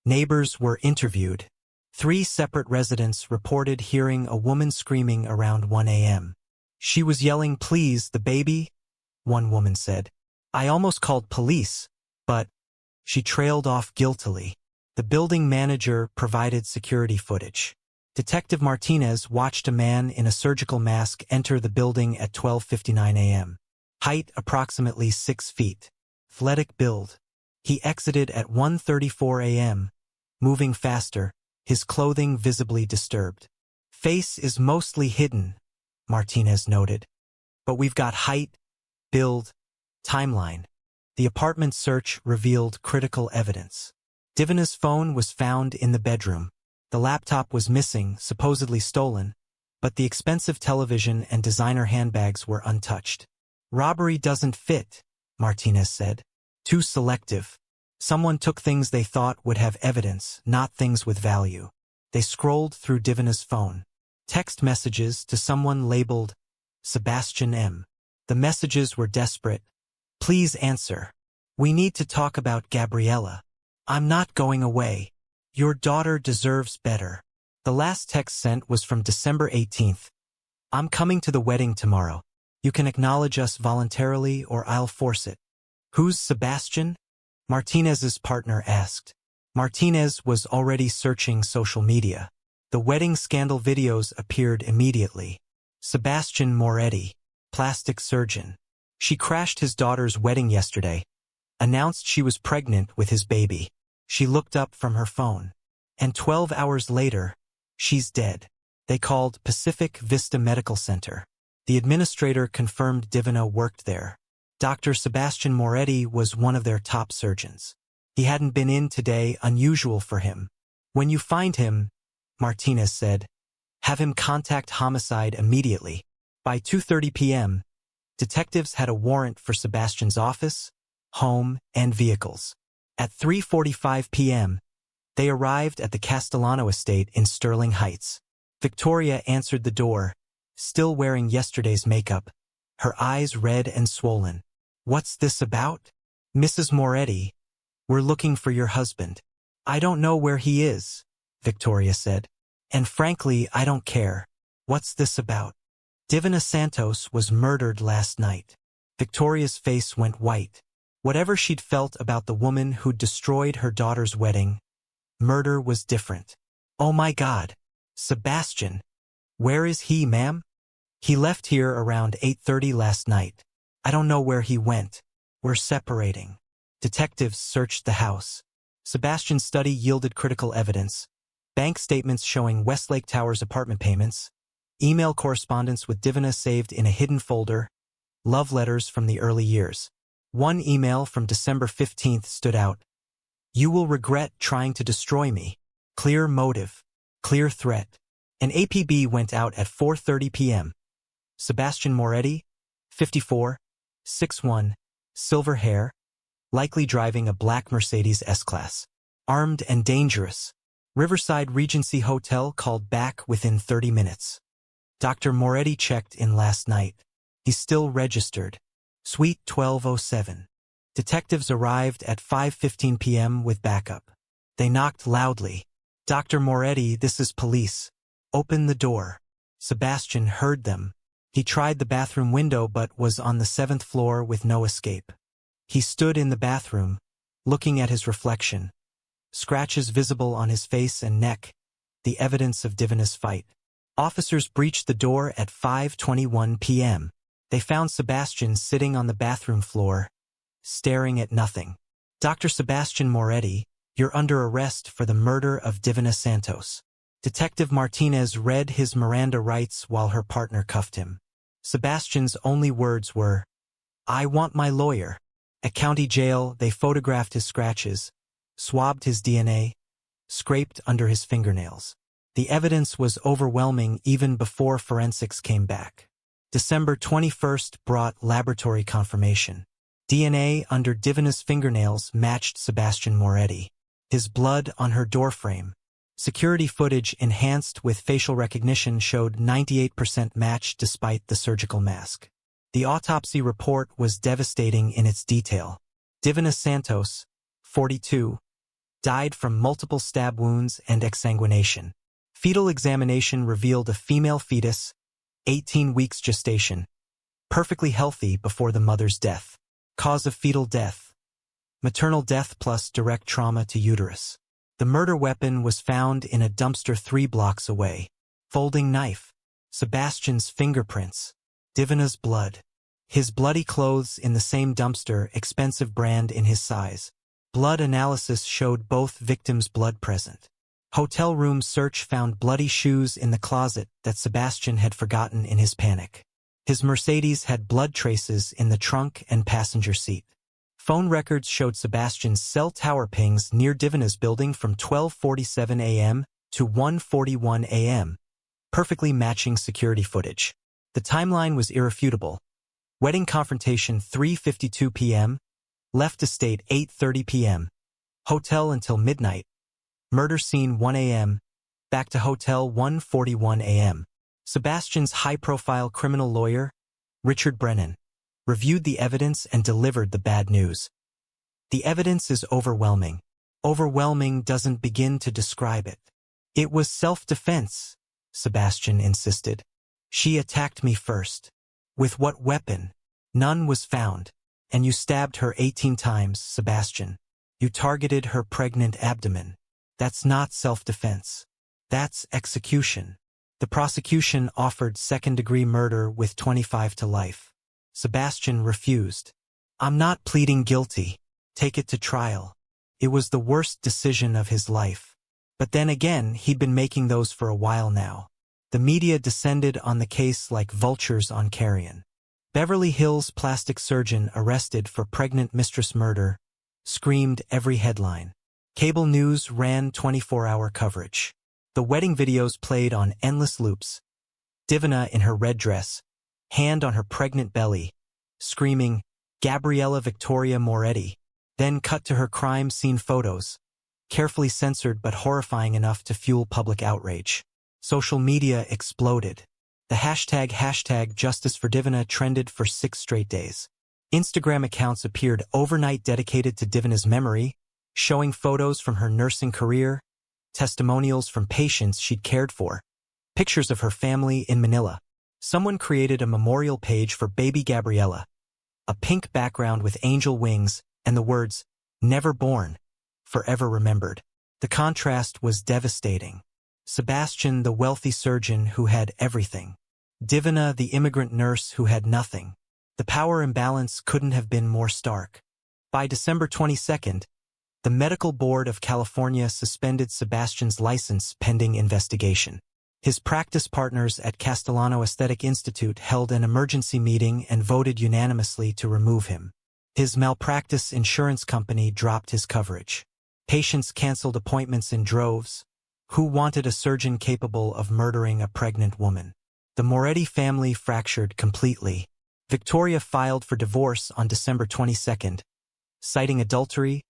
Neighbors were interviewed. 3 separate residents reported hearing a woman screaming around 1 a.m. "She was yelling, 'Please, the baby,'" one woman said. "I almost called police, but..." She trailed off guiltily. The building manager provided security footage. Detective Martinez watched a man in a surgical mask enter the building at 12:59 a.m. Height approximately 6 feet. Athletic build. He exited at 1:34 a.m., moving faster, his clothing visibly disturbed. "Face is mostly hidden," Martinez noted. "But we've got height, build, timeline." The apartment search revealed critical evidence. Divina's phone was found in the bedroom. The laptop was missing, supposedly stolen, but the expensive television and designer handbags were untouched. "Robbery doesn't fit," Martinez said. "Too selective. Someone took things they thought would have evidence, not things with value." They scrolled through Divina's phone. Text messages to someone labeled Sebastian M. The messages were desperate. "Please answer. We need to talk about Gabriella. I'm not going away. Your daughter deserves better." The last text sent was from December 18th. "I'm coming to the wedding tomorrow. You can acknowledge us voluntarily or I'll force it." "Who's Sebastian?" Martinez's partner asked. Martinez was already searching social media. The wedding scandal videos appeared immediately. Sebastian Moretti, plastic surgeon. She crashed his daughter's wedding yesterday, announced she was pregnant with his baby. She looked up from her phone. And 12 hours later, she's dead. They called Pacific Vista Medical Center. The administrator confirmed Divina worked there. Dr. Sebastian Moretti was one of their top surgeons. He hadn't been in today, unusual for him. "When you find him," Martinez said, "have him contact homicide immediately." By 2:30 p.m., detectives had a warrant for Sebastian's office, home, and vehicles. At 3:45 p.m., they arrived at the Castellano estate in Sterling Heights. Victoria answered the door, still wearing yesterday's makeup, her eyes red and swollen. "What's this about?" "Mrs. Moretti, we're looking for your husband." "I don't know where he is," Victoria said. "And frankly, I don't care. What's this about?" "Divina Santos was murdered last night." Victoria's face went white. Whatever she'd felt about the woman who'd destroyed her daughter's wedding, murder was different. "Oh my God. Sebastian. Where is he, ma'am?" "He left here around 8:30 last night. I don't know where he went. We're separating." Detectives searched the house. Sebastian's study yielded critical evidence. Bank statements showing Westlake Towers apartment payments, email correspondence with Divina saved in a hidden folder, love letters from the early years. One email from December 15th stood out. "You will regret trying to destroy me. Clear motive. Clear threat." An APB went out at 4:30 p.m. Sebastian Moretti, 54, 6'1", silver hair, likely driving a black Mercedes S-Class. Armed and dangerous. Riverside Regency Hotel called back within 30 minutes. Dr. Moretti checked in last night. He's still registered. Suite 1207. Detectives arrived at 5:15 p.m. with backup. They knocked loudly. "Dr. Moretti, this is police. Open the door." Sebastian heard them. He tried the bathroom window but was on the 7th floor with no escape. He stood in the bathroom, looking at his reflection. Scratches visible on his face and neck, the evidence of Divina's fight. Officers breached the door at 5:21 p.m. They found Sebastian sitting on the bathroom floor, staring at nothing. Dr. Sebastian Moretti, you're under arrest for the murder of Divina Santos. Detective Martinez read his Miranda rights while her partner cuffed him. Sebastian's only words were, "I want my lawyer." At county jail, they photographed his scratches, swabbed his DNA, scraped under his fingernails. The evidence was overwhelming even before forensics came back. December 21st brought laboratory confirmation. DNA under Divina's fingernails matched Sebastian Moretti. His blood on her doorframe. Security footage enhanced with facial recognition showed 98% match despite the surgical mask. The autopsy report was devastating in its detail. Divina Santos, 42, died from multiple stab wounds and exsanguination. Fetal examination revealed a female fetus, 18 weeks gestation, perfectly healthy before the mother's death. Cause of fetal death: maternal death plus direct trauma to uterus. The murder weapon was found in a dumpster 3 blocks away. Folding knife. Sebastian's fingerprints. Divina's blood. His bloody clothes in the same dumpster, expensive brand in his size. Blood analysis showed both victims' blood present. Hotel room search found bloody shoes in the closet that Sebastian had forgotten in his panic. His Mercedes had blood traces in the trunk and passenger seat. Phone records showed Sebastian's cell tower pings near Divina's building from 12:47 a.m. to 1:41 a.m., perfectly matching security footage. The timeline was irrefutable. Wedding confrontation 3:52 p.m., left estate 8:30 p.m., hotel until midnight, murder scene 1 a.m., back to hotel 1:41 a.m. Sebastian's high-profile criminal lawyer, Richard Brennan, reviewed the evidence and delivered the bad news. The evidence is overwhelming. Overwhelming doesn't begin to describe it. It was self-defense, Sebastian insisted. She attacked me first. With what weapon? None was found. And you stabbed her 18 times, Sebastian. You targeted her pregnant abdomen. That's not self-defense. That's execution. The prosecution offered second-degree murder with 25 to life. Sebastian refused. I'm not pleading guilty. Take it to trial. It was the worst decision of his life. But then again, he'd been making those for a while now. The media descended on the case like vultures on carrion. Beverly Hills plastic surgeon arrested for pregnant mistress murder, screamed every headline. Cable news ran 24-hour coverage. The wedding videos played on endless loops. Divina in her red dress, hand on her pregnant belly, screaming, "Gabriella Victoria Moretti." Then cut to her crime scene photos, carefully censored but horrifying enough to fuel public outrage. Social media exploded. The hashtag Justice for Divina trended for 6 straight days. Instagram accounts appeared overnight dedicated to Divina's memory, showing photos from her nursing career, testimonials from patients she'd cared for, pictures of her family in Manila. Someone created a memorial page for baby Gabriella, a pink background with angel wings and the words, "Never born, forever remembered." The contrast was devastating. Sebastian, the wealthy surgeon who had everything. Divina, the immigrant nurse who had nothing. The power imbalance couldn't have been more stark. By December 22nd, the Medical Board of California suspended Sebastian's license pending investigation. His practice partners at Castellano Aesthetic Institute held an emergency meeting and voted unanimously to remove him. His malpractice insurance company dropped his coverage. Patients canceled appointments in droves. Who wanted a surgeon capable of murdering a pregnant woman? The Moretti family fractured completely. Victoria filed for divorce on December 22nd, citing adultery,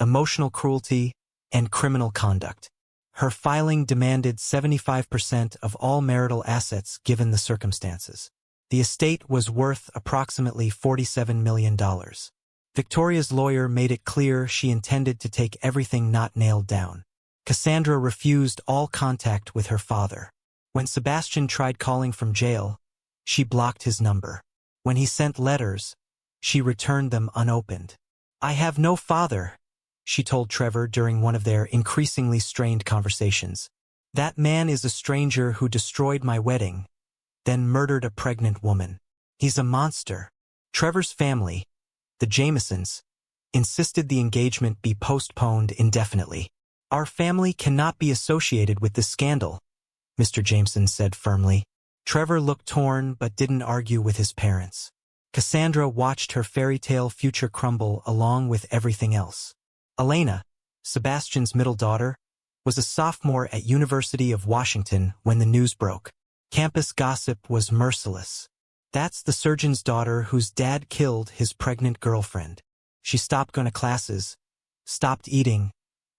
emotional cruelty, and criminal conduct. Her filing demanded 75% of all marital assets given the circumstances. The estate was worth approximately $47 million. Victoria's lawyer made it clear she intended to take everything not nailed down. Cassandra refused all contact with her father. When Sebastian tried calling from jail, she blocked his number. When he sent letters, she returned them unopened. "I have no father," she told Trevor during one of their increasingly strained conversations. "That man is a stranger who destroyed my wedding, then murdered a pregnant woman. He's a monster." Trevor's family, the Jamesons, insisted the engagement be postponed indefinitely. "Our family cannot be associated with this scandal," Mr. Jameson said firmly. Trevor looked torn but didn't argue with his parents. Cassandra watched her fairy tale future crumble along with everything else. Elena, Sebastian's middle daughter, was a sophomore at University of Washington when the news broke. Campus gossip was merciless. "That's the surgeon's daughter whose dad killed his pregnant girlfriend. She stopped going to classes, stopped eating,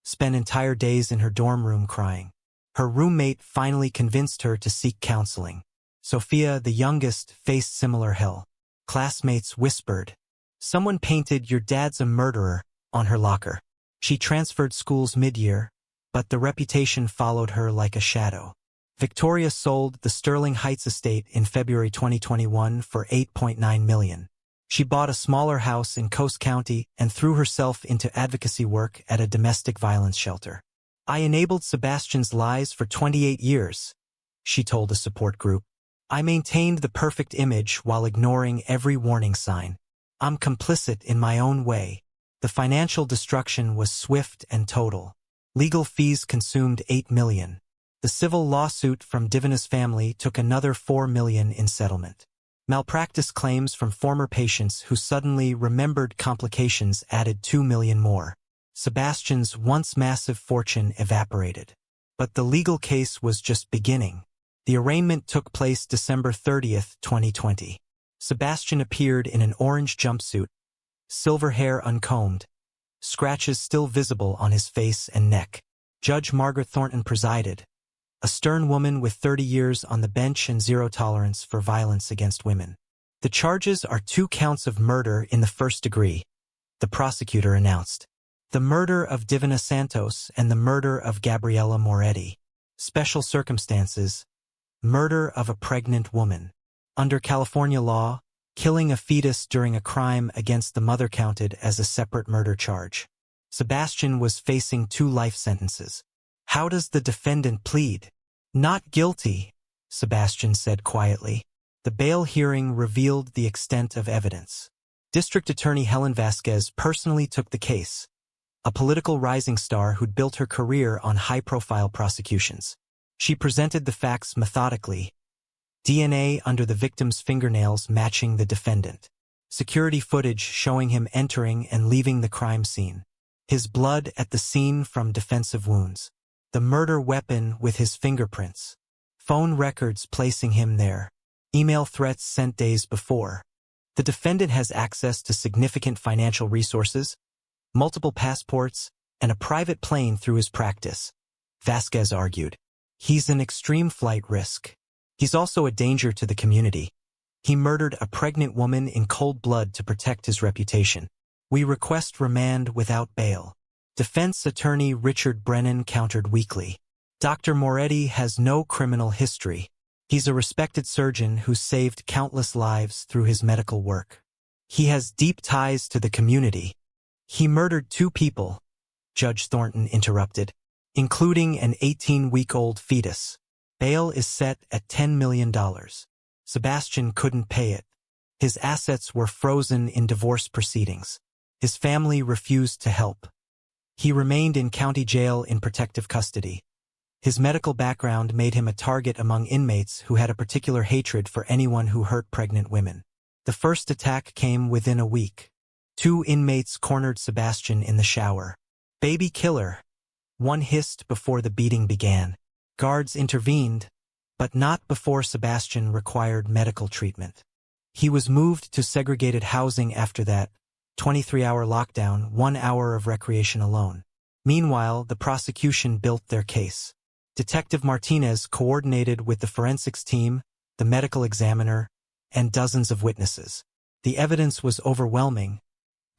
spent entire days in her dorm room crying. Her roommate finally convinced her to seek counseling. Sophia, the youngest, faced similar hell. Classmates whispered, 'Someone painted your dad's a murderer' on her locker. She transferred schools mid-year, but the reputation followed her like a shadow. Victoria sold the Sterling Heights estate in February 2021 for $8.9 million. She bought a smaller house in Coast County and threw herself into advocacy work at a domestic violence shelter. 'I enabled Sebastian's lies for 28 years, she told a support group. 'I maintained the perfect image while ignoring every warning sign. I'm complicit in my own way.' The financial destruction was swift and total. Legal fees consumed $8 million. The civil lawsuit from Divina's family took another $4 million in settlement. Malpractice claims from former patients who suddenly remembered complications added $2 million more. Sebastian's once massive fortune evaporated. But the legal case was just beginning. The arraignment took place December 30th, 2020. Sebastian appeared in an orange jumpsuit, silver hair uncombed, scratches still visible on his face and neck. Judge Margaret Thornton presided, a stern woman with 30 years on the bench and zero tolerance for violence against women. "The charges are 2 counts of murder in the first degree," the prosecutor announced. "The murder of Divina Santos and the murder of Gabriella Moretti. Special circumstances, murder of a pregnant woman. Under California law, killing a fetus during a crime against the mother counted as a separate murder charge." Sebastian was facing 2 life sentences. "How does the defendant plead?" "Not guilty," Sebastian said quietly. The bail hearing revealed the extent of evidence. District Attorney Helen Vasquez personally took the case, a political rising star who'd built her career on high-profile prosecutions. She presented the facts methodically. DNA under the victim's fingernails matching the defendant. Security footage showing him entering and leaving the crime scene. His blood at the scene from defensive wounds. The murder weapon with his fingerprints. Phone records placing him there. Email threats sent days before. The defendant has access to significant financial resources, multiple passports, and a private plane through his practice, Vasquez argued. He's an extreme flight risk. He's also a danger to the community. He murdered a pregnant woman in cold blood to protect his reputation. We request remand without bail. Defense attorney Richard Brennan countered weakly. Dr. Moretti has no criminal history. He's a respected surgeon who saved countless lives through his medical work. He has deep ties to the community. He murdered 2 people, Judge Thornton interrupted, including an 18-week-old fetus. Bail is set at $10 million. Sebastian couldn't pay it. His assets were frozen in divorce proceedings. His family refused to help. He remained in county jail in protective custody. His medical background made him a target among inmates who had a particular hatred for anyone who hurt pregnant women. The first attack came within a week. 2 inmates cornered Sebastian in the shower. "Baby killer," one hissed before the beating began. Guards intervened, but not before Sebastian required medical treatment. He was moved to segregated housing after that, 23-hour lockdown, 1 hour of recreation alone. Meanwhile, the prosecution built their case. Detective Martinez coordinated with the forensics team, the medical examiner, and dozens of witnesses. The evidence was overwhelming,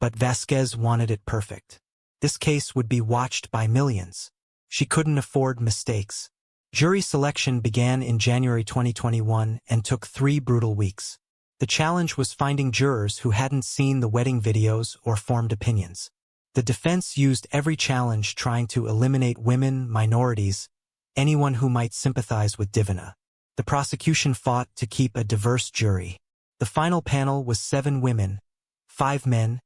but Vasquez wanted it perfect. This case would be watched by millions. She couldn't afford mistakes. Jury selection began in January 2021 and took 3 brutal weeks. The challenge was finding jurors who hadn't seen the wedding videos or formed opinions. The defense used every challenge trying to eliminate women, minorities, anyone who might sympathize with Divina. The prosecution fought to keep a diverse jury. The final panel was 7 women, 5 men,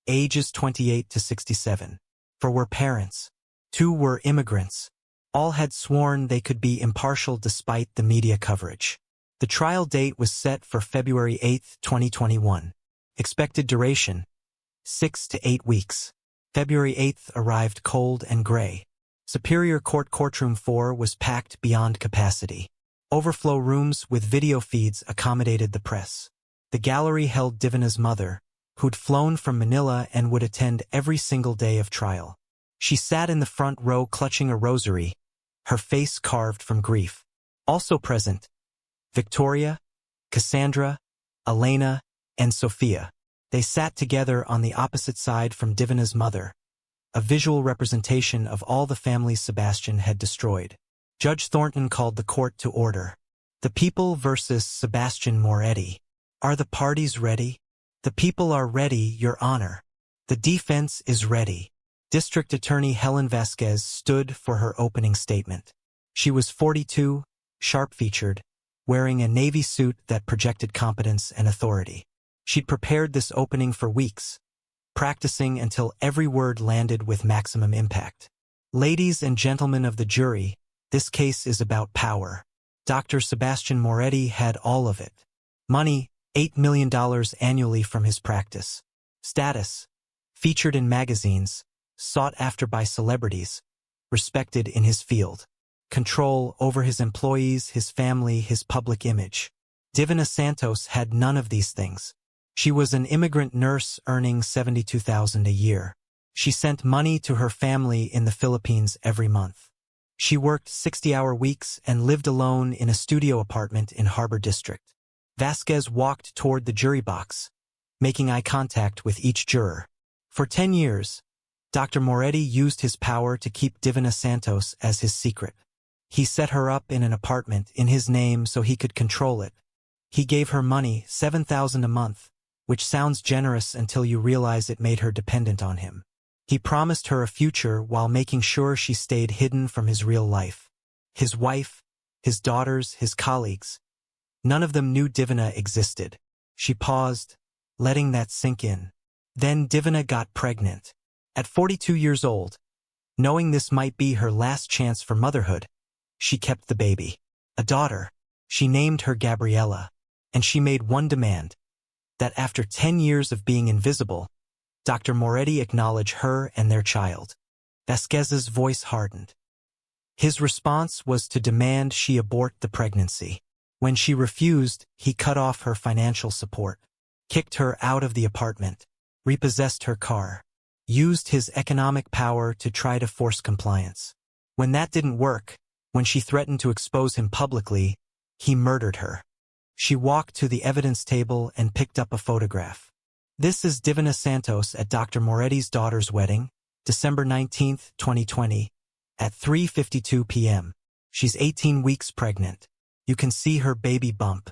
ages 28 to 67. 4 were parents. 2 were immigrants. All had sworn they could be impartial despite the media coverage. The trial date was set for February 8, 2021. Expected duration: 6 to 8 weeks. February 8th arrived cold and gray. Superior Court Courtroom 4 was packed beyond capacity. Overflow rooms with video feeds accommodated the press. The gallery held Divina's mother, who'd flown from Manila and would attend every single day of trial. She sat in the front row clutching a rosary, her face carved from grief. Also present: Victoria, Cassandra, Elena, and Sophia. They sat together on the opposite side from Divina's mother, a visual representation of all the families Sebastian had destroyed. Judge Thornton called the court to order. The people versus Sebastian Moretti. Are the parties ready? The people are ready, Your Honor. The defense is ready. District Attorney Helen Vasquez stood for her opening statement. She was 42, sharp-featured, wearing a navy suit that projected competence and authority. She'd prepared this opening for weeks, practicing until every word landed with maximum impact. Ladies and gentlemen of the jury, this case is about power. Dr. Sebastian Moretti had all of it. Money, $8 million annually from his practice. Status, featured in magazines, sought after by celebrities, respected in his field. Control over his employees, his family, his public image. Divina Santos had none of these things. She was an immigrant nurse earning $72,000 a year. She sent money to her family in the Philippines every month. She worked 60-hour weeks and lived alone in a studio apartment in Harbor District. Vasquez walked toward the jury box, making eye contact with each juror. For 10 years, Dr. Moretti used his power to keep Divina Santos as his secret. He set her up in an apartment in his name so he could control it. He gave her money, $7,000 a month, which sounds generous until you realize it made her dependent on him. He promised her a future while making sure she stayed hidden from his real life. His wife, his daughters, his colleagues. None of them knew Divina existed. She paused, letting that sink in. Then Divina got pregnant. At 42 years old, knowing this might be her last chance for motherhood, she kept the baby. A daughter. She named her Gabriella. And she made one demand: that after 10 years of being invisible, Dr. Moretti acknowledge her and their child. Vasquez's voice hardened. His response was to demand she abort the pregnancy. When she refused, he cut off her financial support, kicked her out of the apartment, repossessed her car, used his economic power to try to force compliance. When that didn't work, when she threatened to expose him publicly, he murdered her. She walked to the evidence table and picked up a photograph. This is Divina Santos at Dr. Moretti's daughter's wedding, December 19, 2020, at 3:52 p.m. She's 18 weeks pregnant. You can see her baby bump.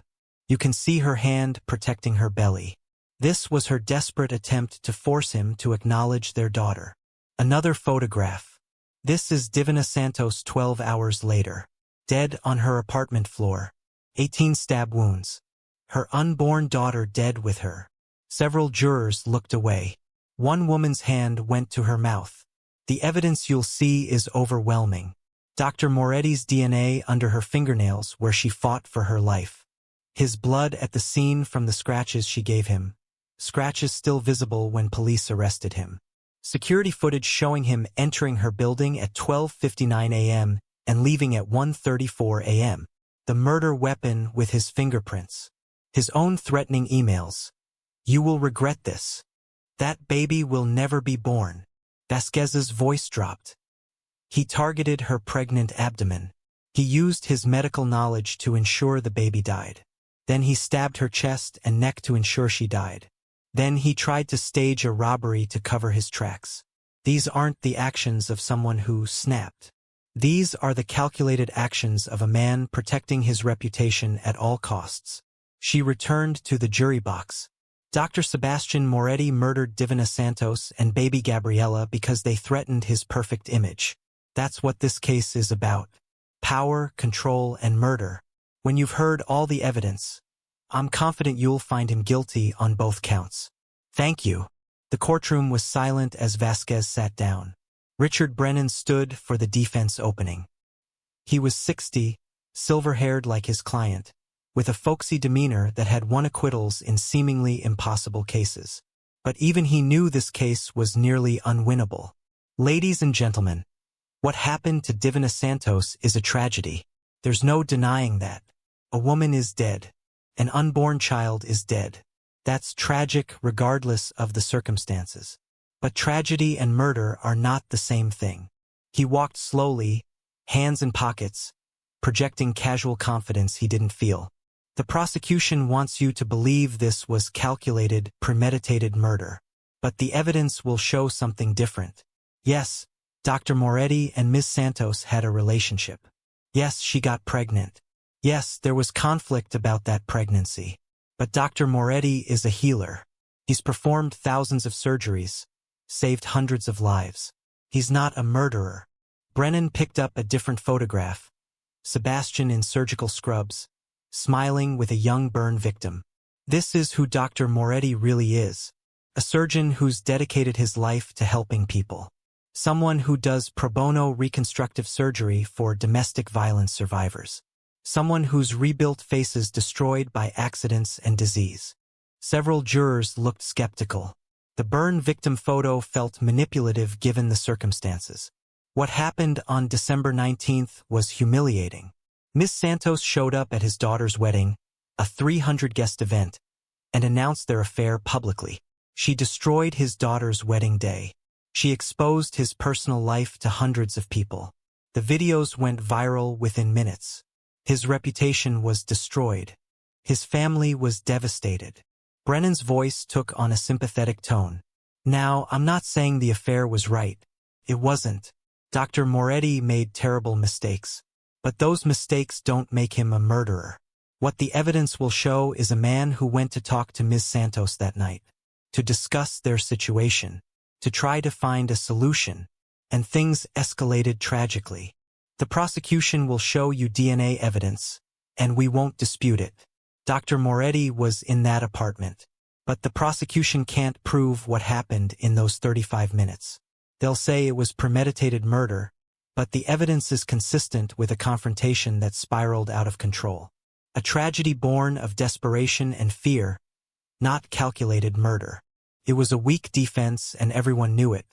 You can see her hand protecting her belly. This was her desperate attempt to force him to acknowledge their daughter. Another photograph. This is Divina Santos 12 hours later, dead on her apartment floor. 18 stab wounds. Her unborn daughter dead with her. Several jurors looked away. One woman's hand went to her mouth. The evidence you'll see is overwhelming. Dr. Moretti's DNA under her fingernails where she fought for her life. His blood at the scene from the scratches she gave him. Scratches still visible when police arrested him. Security footage showing him entering her building at 12:59 a.m. and leaving at 1:34 a.m. The murder weapon with his fingerprints. His own threatening emails. You will regret this. That baby will never be born. Vasquez's voice dropped. He targeted her pregnant abdomen. He used his medical knowledge to ensure the baby died. Then he stabbed her chest and neck to ensure she died. Then he tried to stage a robbery to cover his tracks. These aren't the actions of someone who snapped. These are the calculated actions of a man protecting his reputation at all costs. She returned to the jury box. Dr. Sebastian Moretti murdered Divina Santos and baby Gabriella because they threatened his perfect image. That's what this case is about. Power, control, and murder. When you've heard all the evidence, I'm confident you'll find him guilty on both counts. Thank you. The courtroom was silent as Vasquez sat down. Richard Brennan stood for the defense opening. He was 60, silver-haired like his client, with a folksy demeanor that had won acquittals in seemingly impossible cases. But even he knew this case was nearly unwinnable. Ladies and gentlemen, what happened to Divina Santos is a tragedy. There's no denying that. A woman is dead. An unborn child is dead. That's tragic regardless of the circumstances. But tragedy and murder are not the same thing. He walked slowly, hands in pockets, projecting casual confidence he didn't feel. The prosecution wants you to believe this was calculated, premeditated murder. But the evidence will show something different. Yes, Dr. Moretti and Ms. Santos had a relationship. Yes, she got pregnant. Yes, there was conflict about that pregnancy. But Dr. Moretti is a healer. He's performed thousands of surgeries, saved hundreds of lives. He's not a murderer. Brennan picked up a different photograph. Sebastian in surgical scrubs, smiling with a young burn victim. This is who Dr. Moretti really is. A surgeon who's dedicated his life to helping people. Someone who does pro bono reconstructive surgery for domestic violence survivors. Someone who's rebuilt faces destroyed by accidents and disease. Several jurors looked skeptical. The burn victim photo felt manipulative given the circumstances. What happened on December 19th was humiliating. Ms. Santos showed up at his daughter's wedding, a 300-guest event, and announced their affair publicly. She destroyed his daughter's wedding day. She exposed his personal life to hundreds of people. The videos went viral within minutes. His reputation was destroyed. His family was devastated. Brennan's voice took on a sympathetic tone. Now, I'm not saying the affair was right. It wasn't. Dr. Moretti made terrible mistakes. But those mistakes don't make him a murderer. What the evidence will show is a man who went to talk to Ms. Santos that night, to discuss their situation, to try to find a solution, and things escalated tragically. The prosecution will show you DNA evidence, and we won't dispute it. Dr. Moretti was in that apartment, but the prosecution can't prove what happened in those 35 minutes. They'll say it was premeditated murder, but the evidence is consistent with a confrontation that spiraled out of control. A tragedy born of desperation and fear, not calculated murder. It was a weak defense and everyone knew it.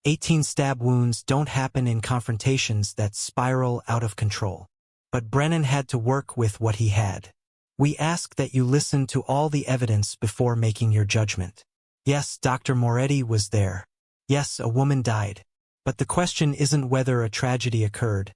18 stab wounds don't happen in confrontations that spiral out of control. But Brennan had to work with what he had. We ask that you listen to all the evidence before making your judgment. Yes, Dr. Moretti was there. Yes, a woman died. But the question isn't whether a tragedy occurred.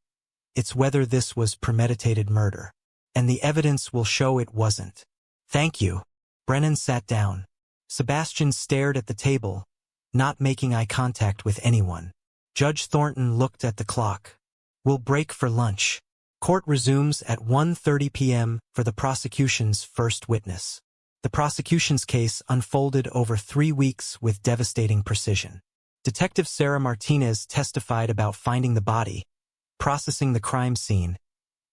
It's whether this was premeditated murder. And the evidence will show it wasn't. Thank you. Brennan sat down. Sebastian stared at the table, not making eye contact with anyone. Judge Thornton looked at the clock. We'll break for lunch. Court resumes at 1:30 p.m. for the prosecution's first witness. The prosecution's case unfolded over 3 weeks with devastating precision. Detective Sarah Martinez testified about finding the body, processing the crime scene,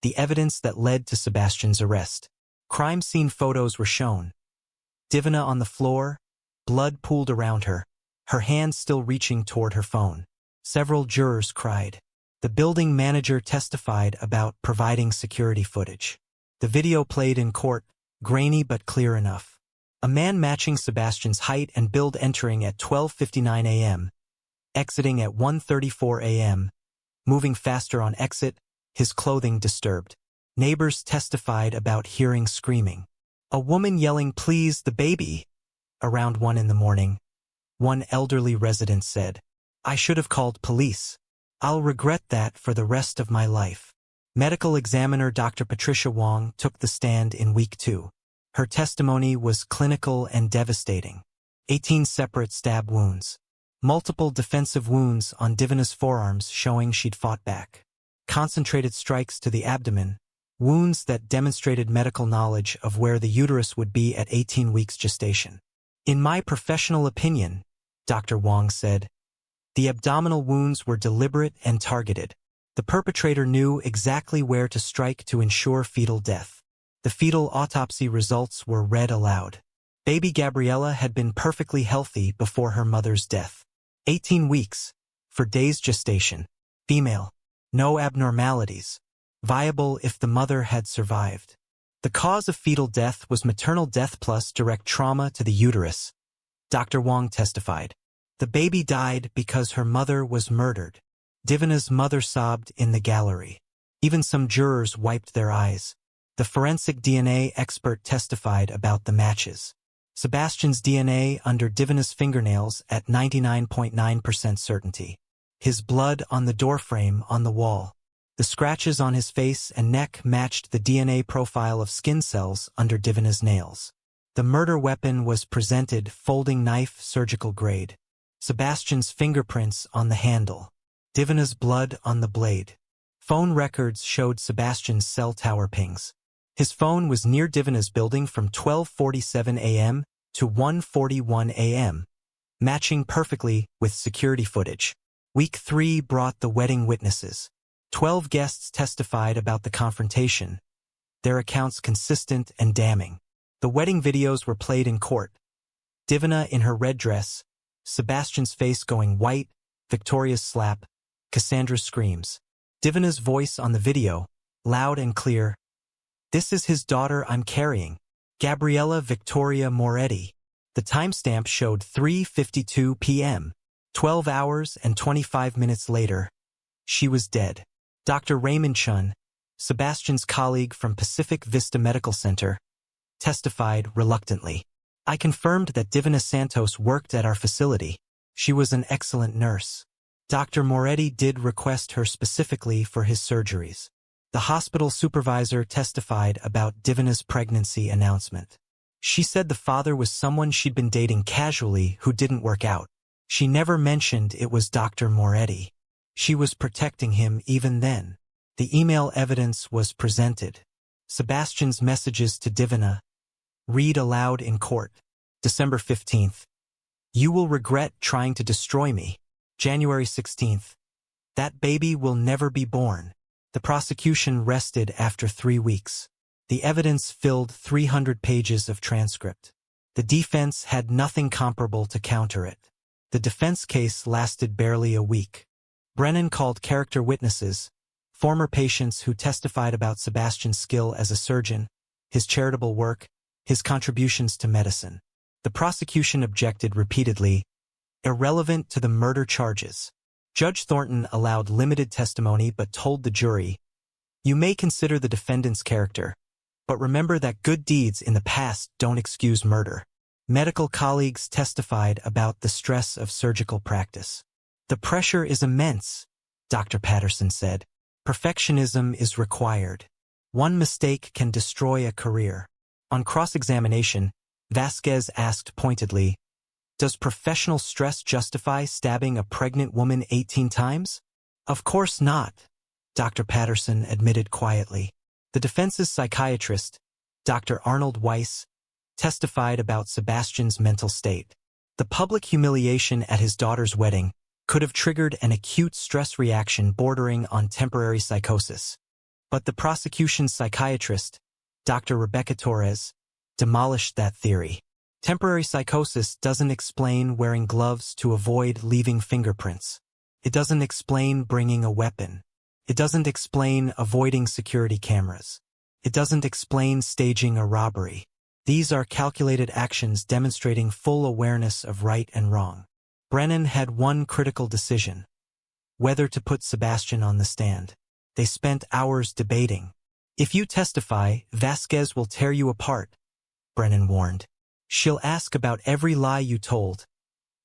the evidence that led to Sebastian's arrest. Crime scene photos were shown. Divina on the floor, blood pooled around her hand still reaching toward her phone. Several jurors cried. The building manager testified about providing security footage. The video played in court, grainy but clear enough. A man matching Sebastian's height and build entering at 12:59 a.m., exiting at 1:34 a.m., moving faster on exit, his clothing disturbed. Neighbors testified about hearing screaming. A woman yelling, "Please, the baby!" Around 1 in the morning. One elderly resident said, "I should have called police. I'll regret that for the rest of my life." Medical examiner Dr. Patricia Wong took the stand in week 2. Her testimony was clinical and devastating. 18 separate stab wounds. Multiple defensive wounds on Divina's forearms showing she'd fought back. Concentrated strikes to the abdomen, wounds that demonstrated medical knowledge of where the uterus would be at 18 weeks gestation. In my professional opinion, Dr. Wong said, the abdominal wounds were deliberate and targeted. The perpetrator knew exactly where to strike to ensure fetal death. The fetal autopsy results were read aloud. Baby Gabriella had been perfectly healthy before her mother's death. 18 weeks. For days gestation. Female. No abnormalities. Viable if the mother had survived. The cause of fetal death was maternal death plus direct trauma to the uterus. Dr. Wong testified. The baby died because her mother was murdered. Divina's mother sobbed in the gallery. Even some jurors wiped their eyes. The forensic DNA expert testified about the matches. Sebastian's DNA under Divina's fingernails at 99.9% certainty. His blood on the doorframe on the wall. The scratches on his face and neck matched the DNA profile of skin cells under Divina's nails. The murder weapon was presented folding knife surgical grade. Sebastian's fingerprints on the handle. Divina's blood on the blade. Phone records showed Sebastian's cell tower pings. His phone was near Divina's building from 12:47 a.m. to 1:41 a.m., matching perfectly with security footage. Week 3 brought the wedding witnesses. 12 guests testified about the confrontation, their accounts consistent and damning. The wedding videos were played in court. Divina in her red dress, Sebastian's face going white, Victoria's slap, Cassandra's screams. Divina's voice on the video, loud and clear. This is his daughter I'm carrying, Gabriella Victoria Moretti. The timestamp showed 3:52 p.m. 12 hours and 25 minutes later, she was dead. Dr. Raymond Chun, Sebastian's colleague from Pacific Vista Medical Center, testified reluctantly. I confirmed that Divina Santos worked at our facility. She was an excellent nurse. Dr. Moretti did request her specifically for his surgeries. The hospital supervisor testified about Divina's pregnancy announcement. She said the father was someone she'd been dating casually who didn't work out. She never mentioned it was Dr. Moretti. She was protecting him even then. The email evidence was presented. Sebastian's messages to Divina. Read aloud in court. December 15th. You will regret trying to destroy me. January 16th. That baby will never be born. The prosecution rested after 3 weeks. The evidence filled 300 pages of transcript. The defense had nothing comparable to counter it. The defense case lasted barely a week. Brennan called character witnesses, former patients who testified about Sebastian's skill as a surgeon, his charitable work, his contributions to medicine. The prosecution objected repeatedly, irrelevant to the murder charges. Judge Thornton allowed limited testimony but told the jury, you may consider the defendant's character, but remember that good deeds in the past don't excuse murder. Medical colleagues testified about the stress of surgical practice. The pressure is immense, Dr. Patterson said. Perfectionism is required. One mistake can destroy a career. On cross-examination, Vasquez asked pointedly, does professional stress justify stabbing a pregnant woman 18 times? Of course not, Dr. Patterson admitted quietly. The defense's psychiatrist, Dr. Arnold Weiss, testified about Sebastian's mental state. The public humiliation at his daughter's wedding could have triggered an acute stress reaction bordering on temporary psychosis. But the prosecution's psychiatrist, Dr. Rebecca Torres, demolished that theory. Temporary psychosis doesn't explain wearing gloves to avoid leaving fingerprints. It doesn't explain bringing a weapon. It doesn't explain avoiding security cameras. It doesn't explain staging a robbery. These are calculated actions demonstrating full awareness of right and wrong. Brennan had one critical decision: whether to put Sebastian on the stand. They spent hours debating. If you testify, Vasquez will tear you apart, Brennan warned. She'll ask about every lie you told,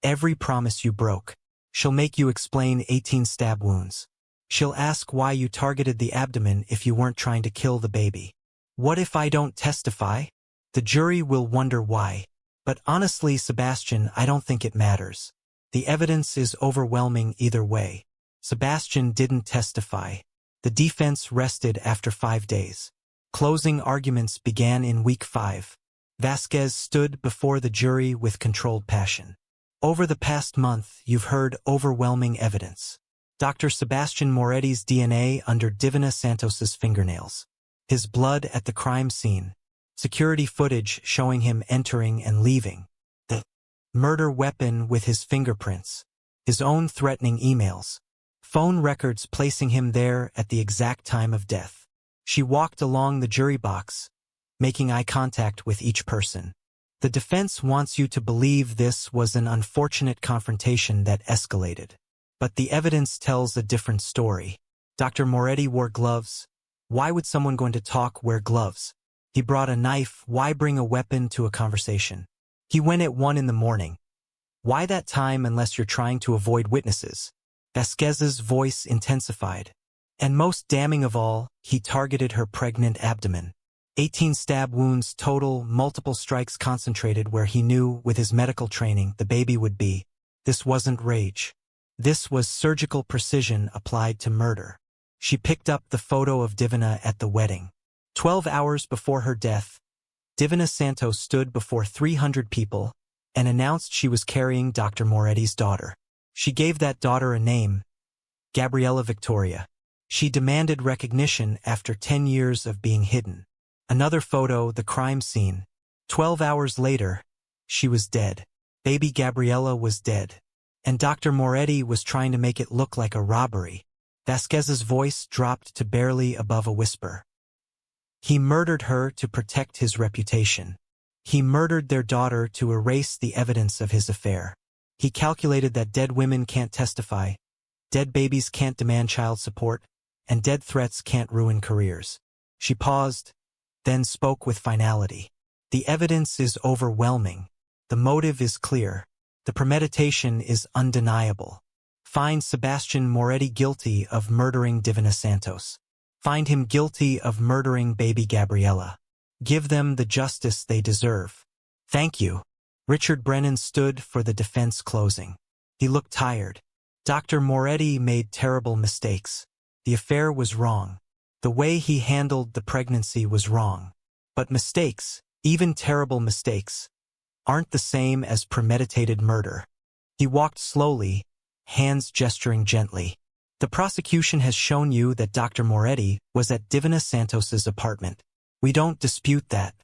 every promise you broke. She'll make you explain 18 stab wounds. She'll ask why you targeted the abdomen if you weren't trying to kill the baby. What if I don't testify? The jury will wonder why. But honestly, Sebastian, I don't think it matters. The evidence is overwhelming either way. Sebastian didn't testify. The defense rested after 5 days. Closing arguments began in week 5. Vasquez stood before the jury with controlled passion. Over the past month, you've heard overwhelming evidence. Dr. Sebastian Moretti's DNA under Divina Santos's fingernails. His blood at the crime scene. Security footage showing him entering and leaving. The murder weapon with his fingerprints. His own threatening emails. Phone records placing him there at the exact time of death. She walked along the jury box, making eye contact with each person. The defense wants you to believe this was an unfortunate confrontation that escalated. But the evidence tells a different story. Dr. Moretti wore gloves. Why would someone going to talk wear gloves? He brought a knife. Why bring a weapon to a conversation? He went at 1 in the morning. Why that time unless you're trying to avoid witnesses? Vasquez's voice intensified. And most damning of all, he targeted her pregnant abdomen. 18 stab wounds total, multiple strikes concentrated where he knew, with his medical training, the baby would be. This wasn't rage. This was surgical precision applied to murder. She picked up the photo of Divina at the wedding. 12 hours before her death, Divina Santos stood before 300 people and announced she was carrying Dr. Moretti's daughter. She gave that daughter a name, Gabriela Victoria. She demanded recognition after 10 years of being hidden. Another photo, the crime scene. 12 hours later, she was dead. Baby Gabriela was dead. And Dr. Moretti was trying to make it look like a robbery. Vasquez's voice dropped to barely above a whisper. He murdered her to protect his reputation. He murdered their daughter to erase the evidence of his affair. He calculated that dead women can't testify, dead babies can't demand child support, and dead threats can't ruin careers. She paused, then spoke with finality. The evidence is overwhelming. The motive is clear. The premeditation is undeniable. Find Sebastian Moretti guilty of murdering Divina Santos. Find him guilty of murdering baby Gabriela. Give them the justice they deserve. Thank you. Richard Brennan stood for the defense closing. He looked tired. Dr. Moretti made terrible mistakes. The affair was wrong. The way he handled the pregnancy was wrong. But mistakes, even terrible mistakes, aren't the same as premeditated murder. He walked slowly, hands gesturing gently. The prosecution has shown you that Dr. Moretti was at Divina Santos's apartment. We don't dispute that.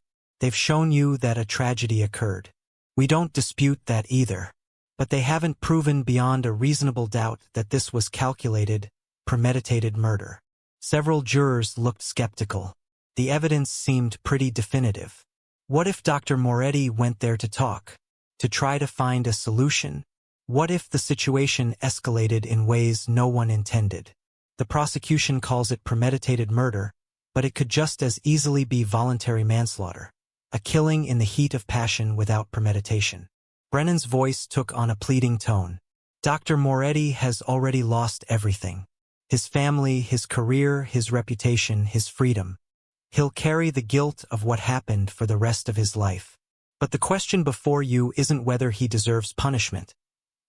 They've shown you that a tragedy occurred. We don't dispute that either. But they haven't proven beyond a reasonable doubt that this was calculated, premeditated murder. Several jurors looked skeptical. The evidence seemed pretty definitive. What if Dr. Moretti went there to talk, to try to find a solution? What if the situation escalated in ways no one intended? The prosecution calls it premeditated murder, but it could just as easily be voluntary manslaughter, a killing in the heat of passion without premeditation. Brennan's voice took on a pleading tone. Dr. Moretti has already lost everything. His family, his career, his reputation, his freedom. He'll carry the guilt of what happened for the rest of his life. But the question before you isn't whether he deserves punishment.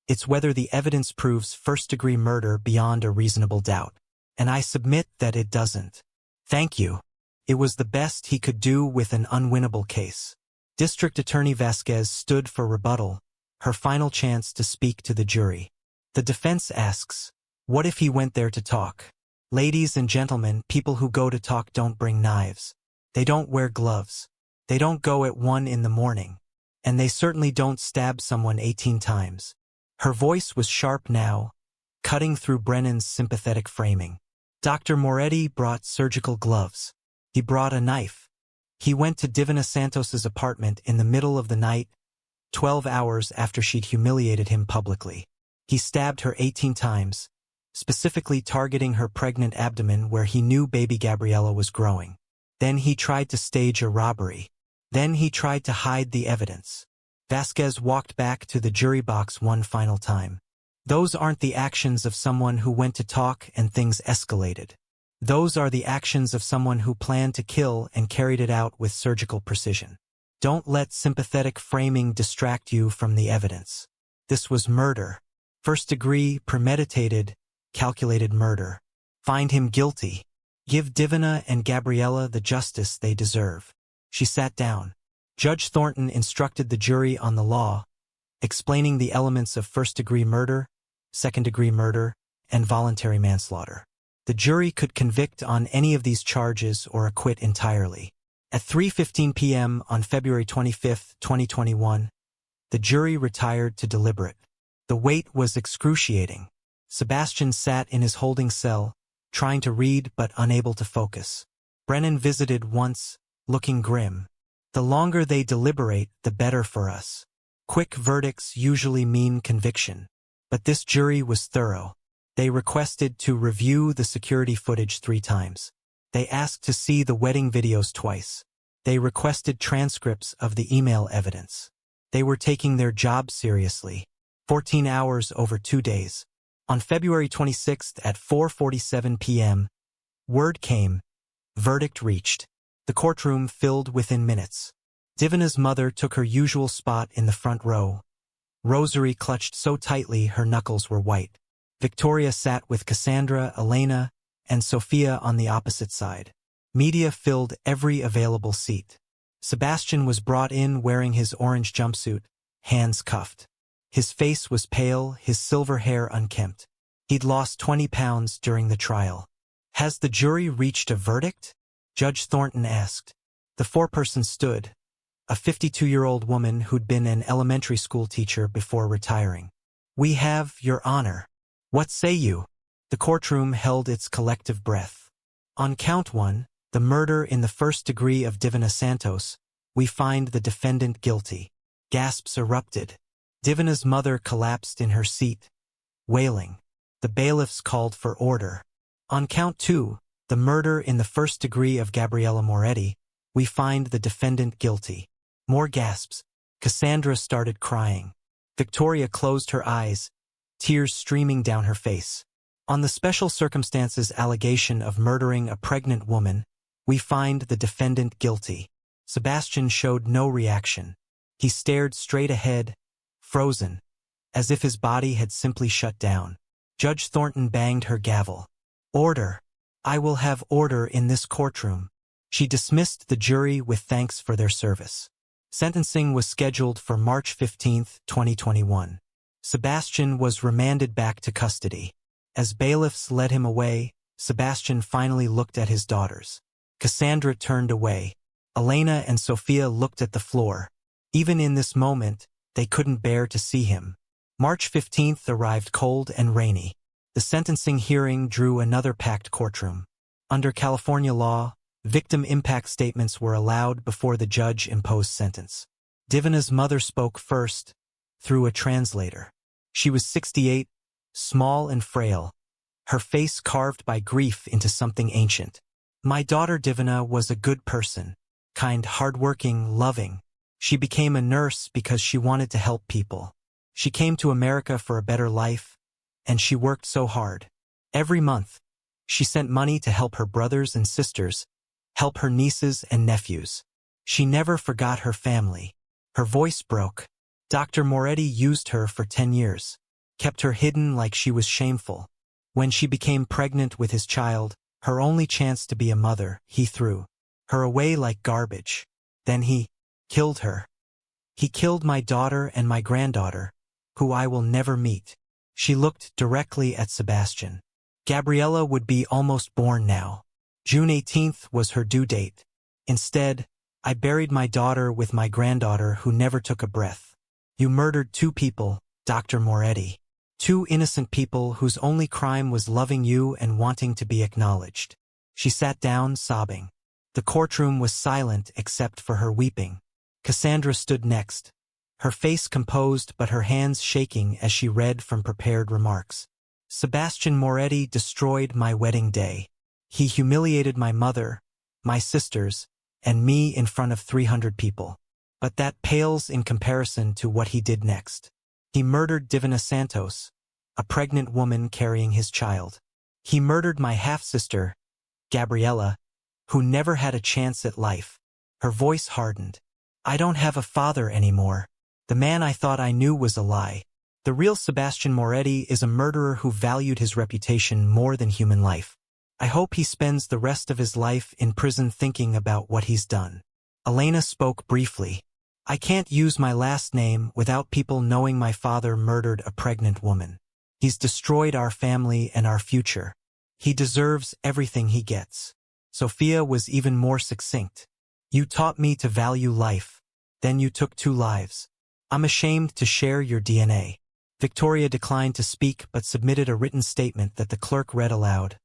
It's whether the evidence proves first-degree murder beyond a reasonable doubt. And I submit that it doesn't. Thank you. It was the best he could do with an unwinnable case. District Attorney Vasquez stood for rebuttal, her final chance to speak to the jury. The defense asks, what if he went there to talk? Ladies and gentlemen, people who go to talk don't bring knives. They don't wear gloves. They don't go at 1 in the morning. And they certainly don't stab someone 18 times. Her voice was sharp now, cutting through Brennan's sympathetic framing. Dr. Moretti brought surgical gloves. He brought a knife. He went to Divina Santos's apartment in the middle of the night, 12 hours after she'd humiliated him publicly. He stabbed her 18 times, specifically targeting her pregnant abdomen where he knew baby Gabriela was growing. Then he tried to stage a robbery. Then he tried to hide the evidence. Vasquez walked back to the jury box one final time. Those aren't the actions of someone who went to talk and things escalated. Those are the actions of someone who planned to kill and carried it out with surgical precision. Don't let sympathetic framing distract you from the evidence. This was murder. First degree, premeditated, calculated murder. Find him guilty. Give Divina and Gabriella the justice they deserve. She sat down. Judge Thornton instructed the jury on the law, explaining the elements of first-degree murder, second-degree murder, and voluntary manslaughter. The jury could convict on any of these charges or acquit entirely. At 3:15 p.m. on February 25, 2021, the jury retired to deliberate. The wait was excruciating. Sebastian sat in his holding cell, trying to read but unable to focus. Brennan visited once, looking grim. The longer they deliberate, the better for us. Quick verdicts usually mean conviction. But this jury was thorough. They requested to review the security footage 3 times. They asked to see the wedding videos twice. They requested transcripts of the email evidence. They were taking their job seriously. 14 hours over 2 days. On February 26 at 4:47 p.m., word came. Verdict reached. The courtroom filled within minutes. Divina's mother took her usual spot in the front row. Rosary clutched so tightly her knuckles were white. Victoria sat with Cassandra, Elena, and Sophia on the opposite side. Media filled every available seat. Sebastian was brought in wearing his orange jumpsuit, hands cuffed. His face was pale, his silver hair unkempt. He'd lost 20 pounds during the trial. Has the jury reached a verdict? Judge Thornton asked. The foreperson stood, a 52-year-old woman who'd been an elementary school teacher before retiring. We have, Your Honor. What say you? The courtroom held its collective breath. On count 1, the murder in the first degree of Divina Santos, we find the defendant guilty. Gasps erupted. Divina's mother collapsed in her seat, wailing. The bailiffs called for order. On count 2, the murder in the first degree of Gabriella Moretti, we find the defendant guilty. More gasps. Cassandra started crying. Victoria closed her eyes, tears streaming down her face. On the special circumstances allegation of murdering a pregnant woman, we find the defendant guilty. Sebastian showed no reaction. He stared straight ahead, frozen, as if his body had simply shut down. Judge Thornton banged her gavel. Order. I will have order in this courtroom. She dismissed the jury with thanks for their service. Sentencing was scheduled for March 15, 2021. Sebastian was remanded back to custody. As bailiffs led him away, Sebastian finally looked at his daughters. Cassandra turned away. Elena and Sophia looked at the floor. Even in this moment, they couldn't bear to see him. March 15th arrived cold and rainy. The sentencing hearing drew another packed courtroom. Under California law, victim impact statements were allowed before the judge imposed sentence. Divina's mother spoke first, through a translator. She was 68, small and frail, her face carved by grief into something ancient. My daughter Divina was a good person, kind, hardworking, loving. She became a nurse because she wanted to help people. She came to America for a better life, and she worked so hard. Every month, she sent money to help her brothers and sisters, help her nieces and nephews. She never forgot her family. Her voice broke. Dr. Moretti used her for 10 years, kept her hidden like she was shameful. When she became pregnant with his child, her only chance to be a mother, he threw her away like garbage. Then he killed her. He killed my daughter and my granddaughter, who I will never meet. She looked directly at Sebastian. Gabriella would be almost born now. June 18th was her due date. Instead, I buried my daughter with my granddaughter who never took a breath. You murdered 2 people, Dr. Moretti. 2 innocent people whose only crime was loving you and wanting to be acknowledged. She sat down, sobbing. The courtroom was silent except for her weeping. Cassandra stood next, her face composed but her hands shaking as she read from prepared remarks. Sebastian Moretti destroyed my wedding day. He humiliated my mother, my sisters, and me in front of 300 people. But that pales in comparison to what he did next. He murdered Divina Santos, a pregnant woman carrying his child. He murdered my half-sister, Gabriella, who never had a chance at life. Her voice hardened. I don't have a father anymore. The man I thought I knew was a lie. The real Sebastian Moretti is a murderer who valued his reputation more than human life. I hope he spends the rest of his life in prison thinking about what he's done. Elena spoke briefly. I can't use my last name without people knowing my father murdered a pregnant woman. He's destroyed our family and our future. He deserves everything he gets. Sophia was even more succinct. You taught me to value life. Then you took 2 lives. I'm ashamed to share your DNA. Victoria declined to speak but submitted a written statement that the clerk read aloud.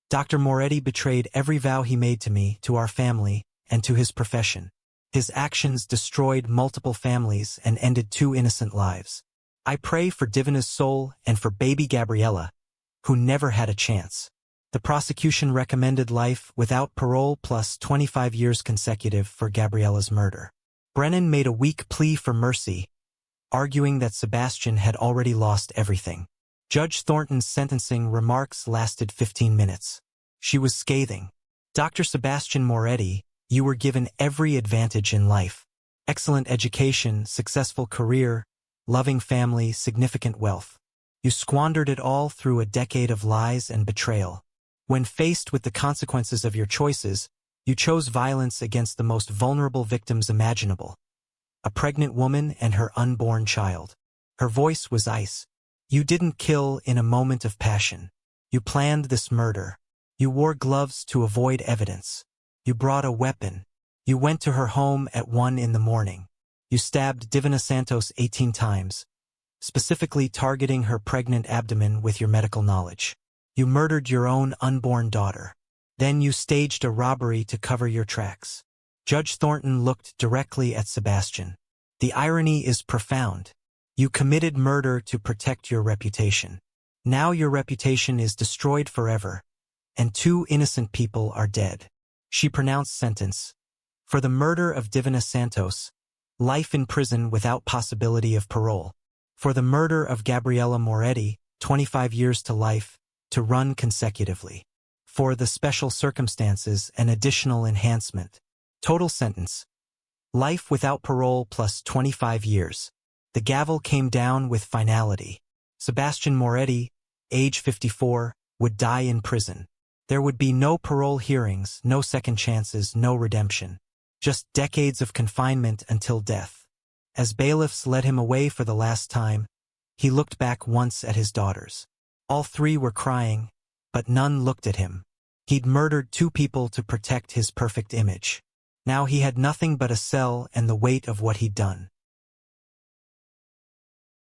Dr. Moretti betrayed every vow he made to me, to our family, and to his profession. His actions destroyed multiple families and ended 2 innocent lives. I pray for Divina's soul and for baby Gabriella, who never had a chance. The prosecution recommended life without parole plus 25 years consecutive for Gabriella's murder. Brennan made a weak plea for mercy, arguing that Sebastian had already lost everything. Judge Thornton's sentencing remarks lasted 15 minutes. She was scathing. Dr. Sebastian Moretti, you were given every advantage in life. Excellent education, successful career, loving family, significant wealth. You squandered it all through a decade of lies and betrayal. When faced with the consequences of your choices, you chose violence against the most vulnerable victims imaginable. A pregnant woman and her unborn child. Her voice was ice. You didn't kill in a moment of passion. You planned this murder. You wore gloves to avoid evidence. You brought a weapon. You went to her home at 1 in the morning. You stabbed Divina Santos 18 times, specifically targeting her pregnant abdomen with your medical knowledge. You murdered your own unborn daughter. Then you staged a robbery to cover your tracks. Judge Thornton looked directly at Sebastian. The irony is profound. You committed murder to protect your reputation. Now your reputation is destroyed forever, and 2 innocent people are dead. She pronounced sentence. For the murder of Divina Santos, life in prison without possibility of parole. For the murder of Gabriella Moretti, 25 years to life, to run consecutively. For the special circumstances, an additional enhancement. Total sentence. Life without parole plus 25 years. The gavel came down with finality. Sebastian Moretti, age 54, would die in prison. There would be no parole hearings, no second chances, no redemption. Just decades of confinement until death. As bailiffs led him away for the last time, he looked back once at his daughters. All 3 were crying, but none looked at him. He'd murdered 2 people to protect his perfect image. Now he had nothing but a cell and the weight of what he'd done.